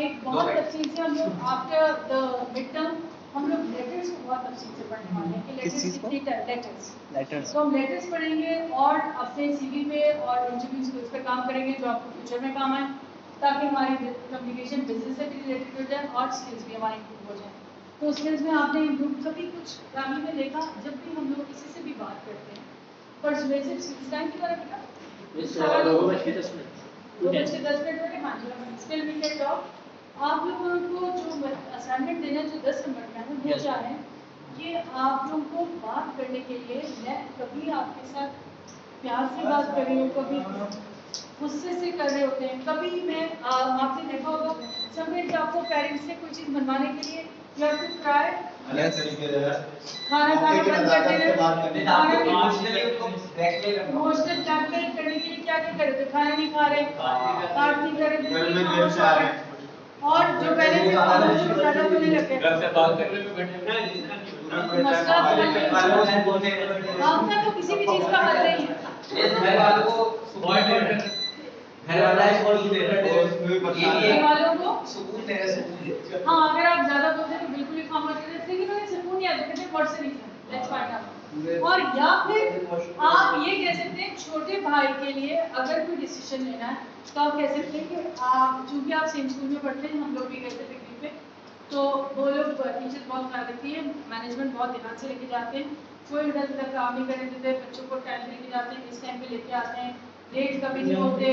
एक बहुत तफसील से हम लोग आफ्टर द मिड टर्म हम लोग लेटर्स को बहुत तफसील से पढ़ने वाले हैं कि किस लेटर्स चीज़ को? कितने लेटर्स लेटर्स, तो हम लेटर्स पढ़ेंगे और अपने सीवी पे और इंटरव्यू स्किल्स पे काम करेंगे जो आपको फ्यूचर में काम आए, ताकि हमारी कम्युनिकेशन बिजनेस से भी रिलेटेड हो जाए और स्किल्स भी हमारी इम्प्रूव हो जाए। तो स्किल्स में आपने इम्प्रूव कभी कुछ फैमिली में देखा, जब भी हम लोग किसी से भी बात करते हैं परसुएसिव स्किल्स टाइम की बात बेटा 2 बज के 10 मिनट 2 बज के 10 मिनट में हाँ जी स्किल वी कैन टॉक। आप लोगों को जो असाइनमेंट देना जो 10 नंबर का है वो क्या है कि आप लोगों को बात करने के लिए मैं कभी आपके साथ प्यार से बात कर रही हूँ, कभी गुस्से से कर रहे होते हैं, कभी मैं आपने देखा होगा समटाइम्स आपको पेरेंट्स से कोई चीज बनवाने के लिए यू हैव टू क्राई, खाना खाना बंद कर देना, इमोशनल ब्लैकमेल करने के लिए क्या क्या कर रहे थे, खाना नहीं खा रहे, बात नहीं कर रहे, और जो पहले से ज्यादा बोलने लग गए, घर से बात करने में बैठे आपका तो किसी भी चीज का हल नहीं है। वालों को हाँ अगर आप ज्यादा बोलते हैं तो बिल्कुल ही खामोश रहते हैं, लेकिन उन्हें सुकून नहीं आता, कहते हैं what's the reason, let's find out. और या फिर आप ये कह सकते हैं छोटे भाई के लिए अगर कोई डिसीजन लेना है तो आप कह सकते हैं कि आप, चूंकि आप सेम स्कूल में पढ़ते हैं, हम लोग भी गए थे पिकनिक पे, तो वो लोग टीचर बहुत ख्याल रखती है, मैनेजमेंट बहुत ध्यान से लेके जाते हैं, कोई इधर उधर काम नहीं करने देते, बच्चों को टाइम पे लेके जाते हैं, इस टाइम पे लेके आते हैं, लेट कभी नहीं होते,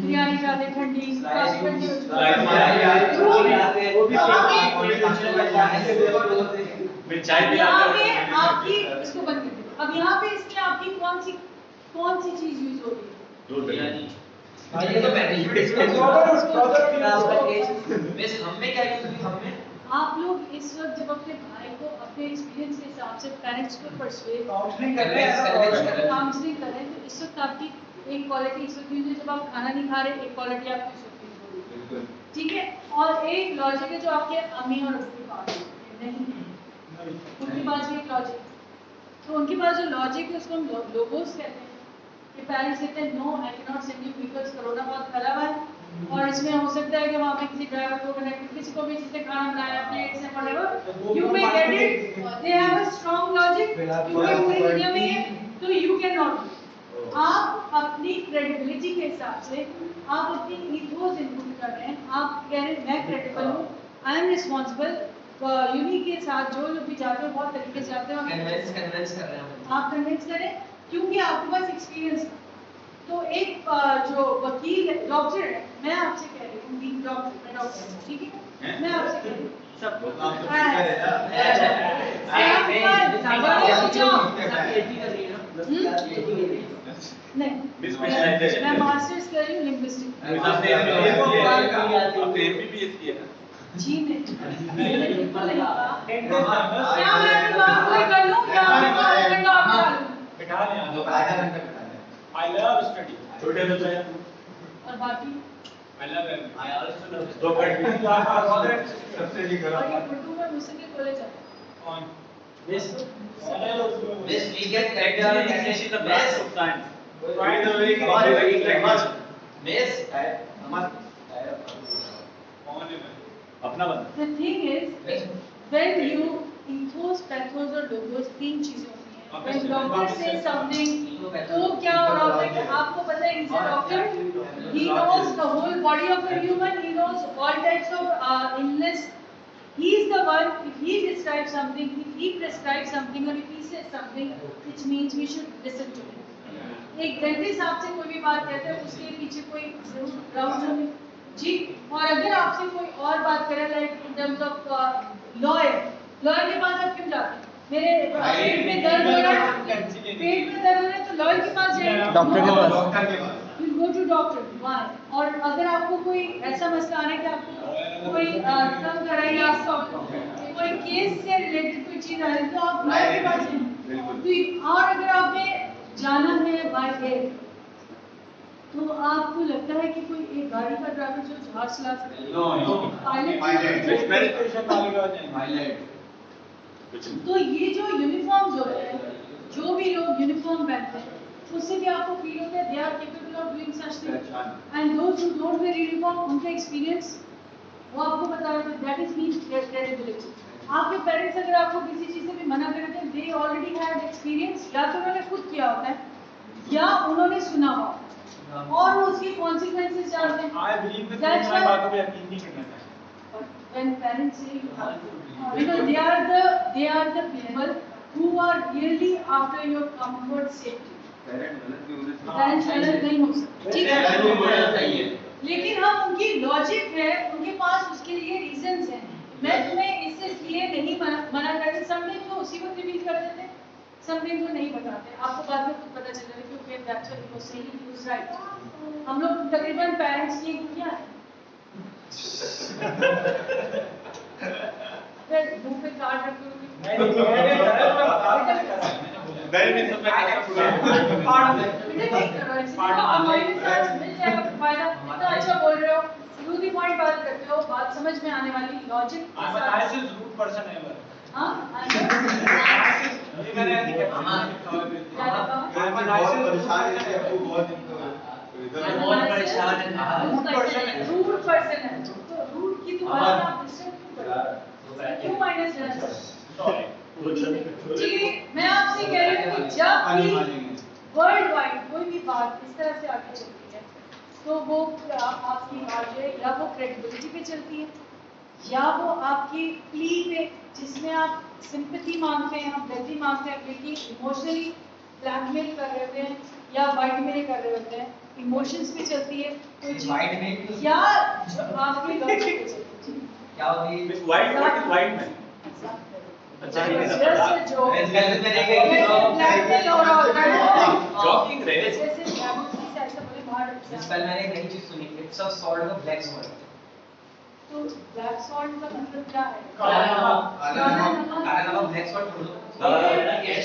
बिरयानी खाते ठंडी काफी ठंडी हो चुकी है। यहाँ पे आपकी इसको बंद कर दो। अब यहाँ पे इसमें आपकी कौन सी चीज यूज हो रही है? ये तो मैनेजमेंट मिस हम में क्या यूज हुई हमने आप लोग इस वक्त जब अपने भाई को अपने एक्सपीरियंस के हिसाब से पेरेंट्स को परसुएट काउंसलिंग कर रहे हैं काउंसलिंग करें, तो इस वक्त आपकी एक क्वालिटी इस वक्त यूज है, जब आप खाना नहीं खा रहे, एक क्वालिटी आपकी इस वक्त यूज हो रही है, ठीक है? और एक लॉजिक है जो आपके अम्मी और अब्बू के पास नहीं है, उनके पास भी एक लॉजिक, तो उनके पास जो लॉजिक है उसको हम लोगोस कहते हैं। कि पेरेंट्स कहते हैं no I can not send you because corona बहुत खराब है, और इसमें हो सकता है कि वहाँ पे किसी ड्राइवर को कनेक्ट, किसी को भी जिसने खाना बनाया plates and whatever, you may get it, they have a strong logic, क्योंकि पूरी दुनिया में है, तो यू कैन नॉट। आप अपनी क्रेडिबिलिटी के हिसाब से आप अपनी ईथोस इनपुट कर रहे हैं, आप कह रहे हैं मैं क्रेडिबल हूँ, आई एम रिस्पॉन्सिबल। यूनिक के साथ जो लोग भी जाते हैं बहुत तरीके से जाते हैं, कन्विंस कर रहे हैं आप कन्विंस करें क्योंकि आपके पास एक्सपीरियंस है। तो एक जो वकील है, डॉक्टर है, मैं आपसे कह रही हूँ, मैं डॉक्टर हूँ, ठीक है, मैं आपसे कह रही हूँ नहीं, मैं मास्टर्स कर रही हूँ लिंग्विस्टिक जी नहीं, मैंने बिल्कुल नहीं कहा। क्या मैं बात कोई कर लूँ क्या बिठा लें आई लव स्टडी छोटे बच्चे और बाकी I love it. I also love दो कट सबसे जी और ये खराब उर्दू में मुझसे के कॉलेज है कौन Miss, Miss, we get Actually, English is the best of science. Find a very Miss, कौन है अपना बंदा The thing is, when you ethos, pathos और logos तीन चीजें होती हैं। When doctor says something, तो क्या हो रहा होता है कि आपको पता है he's a doctor, he knows the whole body of a human, he knows all types of illness. He is the one, if he describes something, if he prescribes something, or if he says something, which means we should listen to him. एक dentist आपसे कोई भी बात कहते हैं, उसके पीछे कोई जरूर ग्राउंड होंगे जी। और अगर आपसे कोई और बात करे, like in terms of lawyer के पास आप क्यों जाते हैं? मेरे पेट में दर्द हो रहा है तो लॉयर के पास जाएंगे, डॉक्टर के पास। You go to doctor, why? और अगर आपको कोई ऐसा मसला आ रहा है कि आपको कोई तंग कर रहा है या कोई केस से रिलेटेड कोई चीज आ रही है तो आप लॉयर के पास जाएंगे। और अगर आपने जाना है बाय एयर, तो आपको लगता है कि कोई एक गाड़ी का ड्राइवर जो जहाज चला सकता है, पायलट। तो ये जो यूनिफॉर्म्स होते हैं, जो भी लोग यूनिफॉर्म पहनते हैं, उससे भी आपको फील होता है they are capable of doing such thing. And those who don't wear uniform, उनका एक्सपीरियंस वो आपको बता रहे थे, दैट इज मीन क्रेडिबिलिटी। आपके पेरेंट्स अगर आपको किसी चीज से भी मना करते हैं, दे ऑलरेडी हैड एक्सपीरियंस, या तो उन्होंने खुद किया होता है या उन्होंने सुना हुआ और उसके कॉन्सिक्वेंसेस जानते हैं। आई बिलीव दैट तुम्हारी बातों पे यकीन नहीं करना चाहिए। When parents say you have to, because they are the people who are really after your comfort, safety. Parents गलत नहीं हो सकते, ठीक है, लेकिन हम उनकी लॉजिक है, उनके पास उसके लिए रीजंस हैं। मैं तुम्हें इसलिए नहीं मना कर रही, समथिंग तो उसी वक्त रिवील कर देते, समथिंग तो नहीं बताते, आपको बाद में खुद पता चल रहा है कि okay that's what he was saying, he was right. हम लोग तकरीबन पेरेंट्स की क्या है फिर मुंह पे कार्ड रख के वेरी मिस ऑफ अच्छा बोल रहे हो, टू द पॉइंट बात करते हो, बात समझ में आने वाली, लॉजिक के साथ। I am rude person ever. हां ये मैंने क्या कहा? बहुत परेशान है, आपको बहुत बहुत परेशान है, रूड पर्सन है, तो रूड की तो बात आप डिस्टर्ब क्यों कर रहे हो? क्यों माइनस लेना चाहते हो? ठीक है, मैं आपसे कह रही हूँ कि वर्ल्ड वाइड कोई भी बात इस तरह से आगे चलती है तो वो आपकी आगे या वो क्रेडिबिलिटी पे चलती है या वो आपकी प्ली पे जिसमें आप सिंपैथी मांगते हैं, आप गलती मांगते हैं, लेकिन इमोशनली ब्लैकमेल कर रहे होते हैं या वाइट मेल कर रहे होते हैं, इमोशंस पे चलती है कोई White mail चीज या जो आपकी लॉजिक पे चलती है। क्या होती है? Miss White, what is white man? अच्छा, ये Just है a joke. इस गलत में नहीं गई जैसे blackmail हो रहा होता है। Joking रहे। जैसे जागरूकता से ऐसा बोले बाहर इस पल मैंने एक नई चीज सुनी, it's a sort of black salt. तो ब्लैक सॉल्ट का मतलब क्या है? काला नमक ब्लैक सॉल्ट बोलो। ब्लैक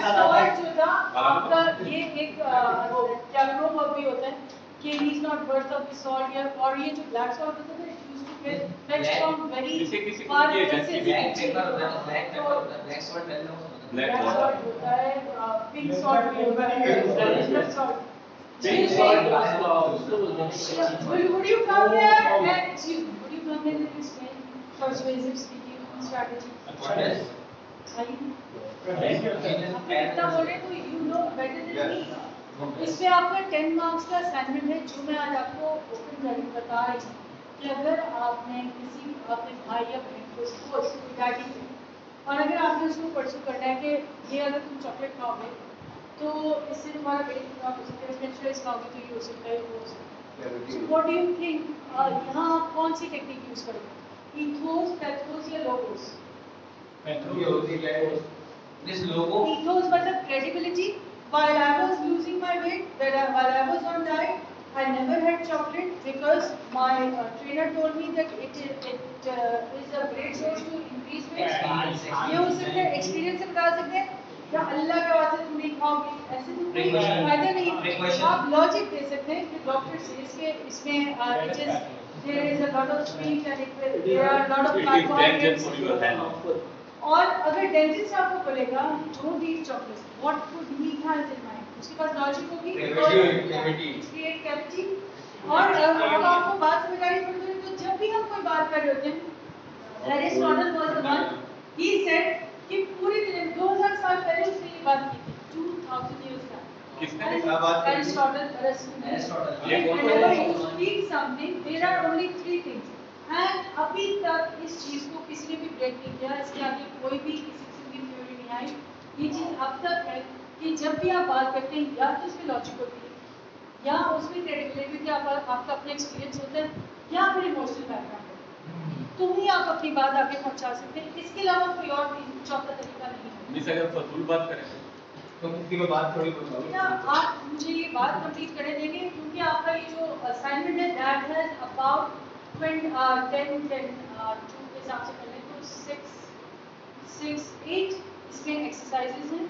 सॉल्ट जो था आपका ये एक क्या प्रोवर्ब भी होता है कि he is not worth of the salt या और ये जो ब्लैक सॉल्ट होता है used to get fetch from very किसी को फार ये प्लेसेस। ब्लैक पेपर होता है, ब्लैक पेपर होता है, ब्लैक सॉल्ट पहले होता है। Black black water. सॉल्ट होता है, पिंक सॉल्ट भी होता है, red salt. Pink Would you come here and would you come here and explain persuasive speaking strategy? आप इतना बोले तो you know better than me. इसमें आपका 10 मार्क्स का असाइनमेंट है जो मैं आज आपको ओपन करके बता रही हूँ कि अगर आपने किसी अपने भाई या बहन को सपोज डैडी पे और अगर आपने उसको परसू करना है कि ये अगर तुम चॉकलेट खाओगे तो इससे तुम्हारा वेट खराब हो सकता है, फ्रेंच फ्राइज खाओगे तो ये हो सकता है, वो हो सकता है। So what do you think? यहाँ आप कौन सी टेक्निक यूज करोगे? ईथोस, पैथोस या लोगोस? This logo Ethos मतलब credibility. While I was losing my weight, while I was on diet, I never had chocolate because my trainer told me that it is a great source to increase weight. ये हो सकता है, experience से बता सकते हैं या अल्लाह के वास्ते तुम नहीं खाओगे, ऐसे तो कोई फायदा नहीं। आप लॉजिक दे सकते हैं कि डॉक्टर सेज के इसमें there is a lot of sweet and there are a lot of It is dangerous carbohydrates. for your health. और अगर डेंटिस्ट आपको बोलेगा don't eat chocolate, what could he has in mind? उसके पास logic होगी create cavity. और अब आपको बात समझानी पड़ती है तो जब भी हम कोई बात कर रहे होते हैं, Aristotle was the one, he said कि पूरी दुनिया 2000 साल पहले उसने ये बात की थी, 2000 years back. किसने क्या बात की? Aristotle. ये कौन Whenever you speak something, there are only 3 things. And अभी तक इस चीज को किसी ने भी ब्रेक नहीं किया, इसके आगे कोई भी किसी किस्म की थ्योरी नहीं आई। ये चीज अब तक है कि जब भी आप बात करते हैं या तो उसमें लॉजिक होती है या उसमें क्रेडिबिलिटी कि आपका अपना एक्सपीरियंस होता है या फिर इमोशनल बैकग्राउंड होता है, तो ही आप अपनी बात आगे पहुंचा सकते हैं। इसके अलावा कोई और चौथा तरीका नहीं है। मिस अगर फजूल बात करें तो किसी को बात थोड़ी बताओ। क्या आप मुझे ये बात कंप्लीट करने देंगे क्योंकि आपका ये जो असाइनमेंट है दैट हैज अबाउट 10 के हिसाब से पहले तो 6 8 इसमें एक्सरसाइजेज हैं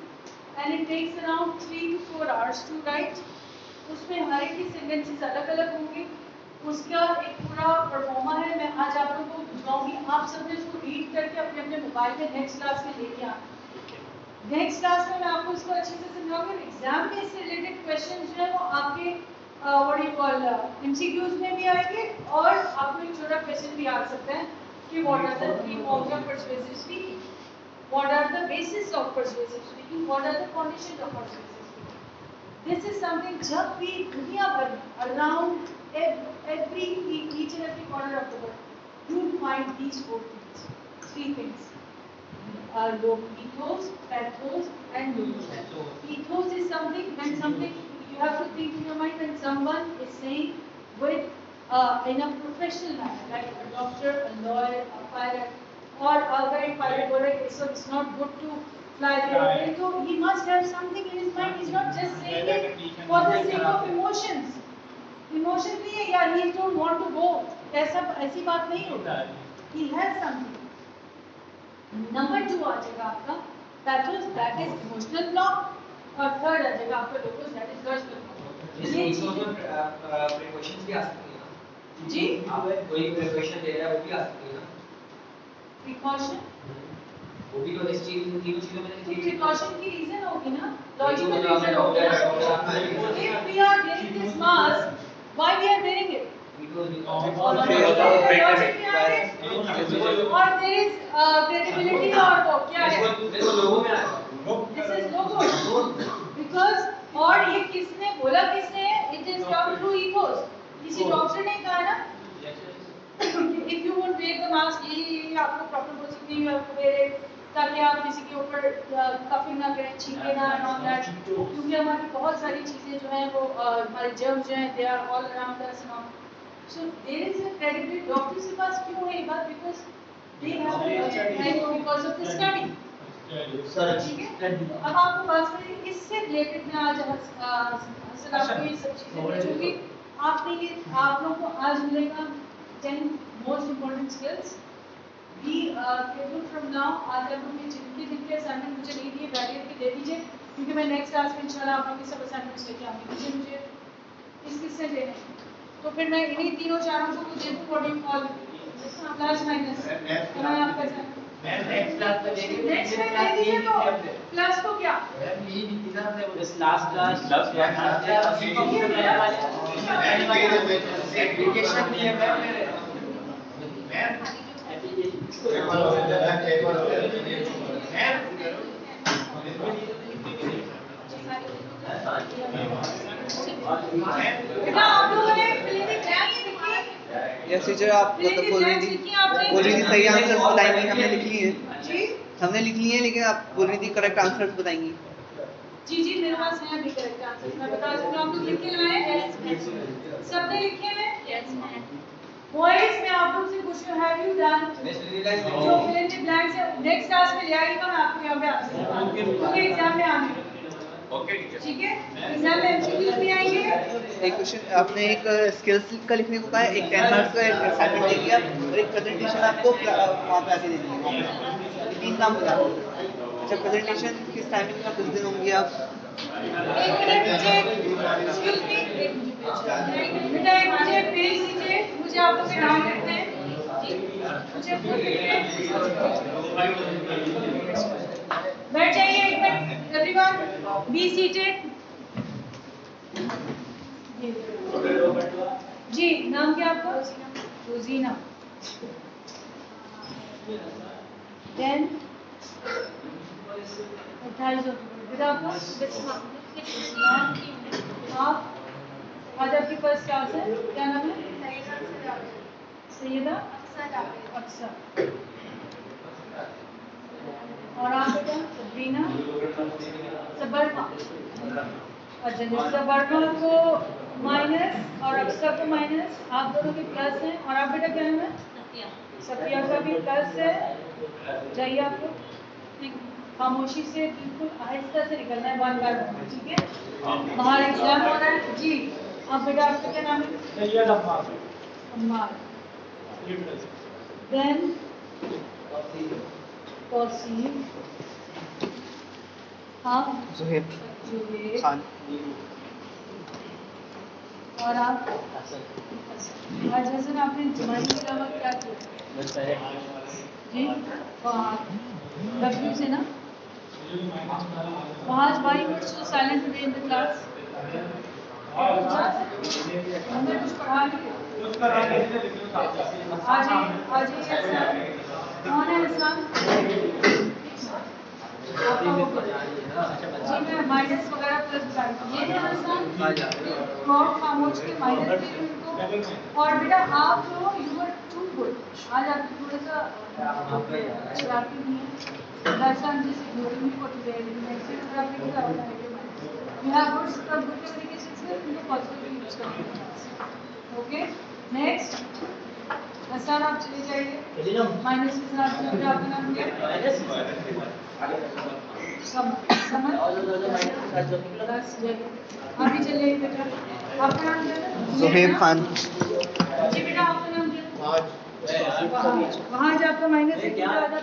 and it takes around 3 to 4 hours to write. उसमें हर एक की सेंटेंसेस अलग अलग होंगे, उसका एक पूरा परफॉर्मा है। मैं आज आप लोगों को भिजवाऊंगी, आप सबने इसको रीड करके अपने अपने मोबाइल में नेक्स्ट क्लास में लेके आना। नेक्स्ट क्लास में मैं आपको इसको अच्छे से समझाऊंगी। एग्जाम में इससे रिलेटेड क्वेश्चन जो है वो आपके व्हाट यू कॉल एमसीक्यूज में भी आएंगे और आपको एक छोटा क्वेश्चन भी आ सकता है कि what are the 3 forms of persuasive speaking, what are the basis of persuasive speaking, what are the conditions of persuasive speaking. This is something जब भी दुनिया भर में around every each and every corner of the world you will find these 4 things, 3 things. Ethos, pathos and logos. Ethos is something you have to think in your mind when someone is saying with in a professional manner, like a doctor, a lawyer, a pilot, or अगर एक pilot बोल रहा है so it's not good to fly the airplane, so he must have something in his mind. He's not just saying it for the sake of emotions. Emotion नहीं है या he don't want to go, ऐसी बात नहीं होता। He has something. Number 2 आ जाएगा आपका pathos, that is emotional block, और थर्ड आ जाएगा आपका logos, that is logical block. इस में प्रिकॉशंस भी आ सकती है ना जी, आप कोई प्रिकॉशन दे रहा है वो भी आ सकती है ना प्रिकॉशन वो भी तो इस चीज तीनों चीजों में तो से प्रिकॉशन की रीजन होगी ना, लॉजिकल लॉजिकल रीजन होगी। If we are wearing this mask, why we are wearing it? और देयर इज क्रेडिबिलिटी और वो क्या है, देखो लोगों में आया दिस इज लोगो बिकॉज़ और किसी डॉक्टर ने कहा ना if you won't wear the mask ये आपको प्रॉब्लम हो सकती है, आपको वेयर ताकि आप किसी के ऊपर कफिंग ना करें, छींके ना ऑन दैट, क्योंकि हमारी बहुत सारी चीजें जो हैं वो हमारे जर्म्स जो हैं they are all around us now. So there is a credibility doctors के पास क्यों है ये बात, because they have because of the study. ठीक है, तो अब आपको बात करें इससे रिलेटेड मैं आज हसन आपको ये सब चीजें पूछूंगी। आपने ये आप लोगों को आज मिलेगा 10 most important skills. Be careful from now. आज आप लोग जिनके असाइनमेंट मुझे नहीं दिए बैरियर पे दे दीजिए, क्योंकि मैं नेक्स्ट क्लास में इंशाल्लाह आप लोगों के सब असाइनमेंट्स लेके आऊंगी। मुझे किससे देने हैं, तो फिर मैं इन्हीं तीनों चारों को दे दूँ what you call plus minus. मैं आपका नेक्स्ट क्लास में देंगे। नेक्स्ट में दे दीजिए, तो प्लस को क्या ये भी तीन से दिस लास्ट क्लास एप्लीकेशन नहीं है मैम मेरे बेटा आप लोगों ने क्लिनिक ब्लैंक्स लिखी है? यस टीचर, आप मतलब बोल रही थी सही आंसर्स बताएंगी, हमने लिख लिए हैं। जी हमने लिख लिए हैं, लेकिन आप बोल रही थी करेक्ट आंसर्स बताएंगी। जी जी मेरे पास है अभी करेक्ट आंसर, मैं बता दूं। आप लोग लिख के लाए हैं? सबने लिखे हैं? Yes, ma'am. बॉयज मैं आप लोग से पूछ रही हूं, हैव यू डन जो फिल इन द ब्लैंक्स है? नेक्स्ट क्लास में ले आइएगा, मैं आपको यहाँ पे आंसर बताऊंगी, क्योंकि एग्जाम में आने हैं। Okay teacher. ठीक है, एग्जाम में एमसीक्यूज भी आएंगे। एक क्वेश्चन आपने एक स्किल्स का लिखने को कहा है, एक 10 मार्क्स का एक असाइनमेंट दे दिया और एक प्रेजेंटेशन आपको वहाँ पे आके दे दी। तीन काम हो जाते हैं। अच्छा, प्रेजेंटेशन किस टाइमिंग में, किस दिन होंगी आप? एक मिनट मुझे एक्सक्यूज मी, बेटा एक मुझे पेज दीजिए, मुझे आप लोग के नाम लिखने हैं। मुझे बैठ जाइए एक मिनट एवरीवन, बी सीटेड। जी नाम क्या आपका? रोजीना। देन 28 बेटा आपका? आप आज आपकी फर्स्ट क्लास है, क्या नाम है? सैयदा अक्सर। और आप बेटा? सबरीना सबरमा। अच्छा, सबरमा को माइनस और अक्सर को माइनस, आप दोनों के प्लस हैं। और आप बेटा क्या नाम है? सफिया का भी प्लस है। जाइए आप लोग खामोशी से बिल्कुल आहिस्ता से निकलना है, वन बार वन, ठीक है? बाहर एग्जाम हो रहा है जी। आप बेटा आपका क्या नाम है? अम्मार। देन तौसीफ। आप? ज़ुहैब खान। और आप? आज हसन आपने जुमाई के अलावा क्या किया? जी W से ना? Wahaj, why you were so silent today in the class? हमने कुछ पढ़ा नहीं। आज कौन है इंसान? जी मैं माइनस वगैरह प्लस बता ये है इंसान। और खामोश के माइनस दे उनको। और बेटा आप लोग यू वर टू गुड, आज आप थोड़ा सा शरारती नहीं है। That's why I'm just ignoring you for today. Next time अगर आपने क्या होगा you have good सब good communication skills इनको positively use करना है। Okay, next हसन आप चले जाइए माइनस के साथ जो आपका नाम क्या है? समझ अभी चलिए बेटा आपका नाम क्या है? ज़ुहैब खान। जी बेटा आपका नाम क्या है? वहाँ आपका माइनस से क्या आ जाता है?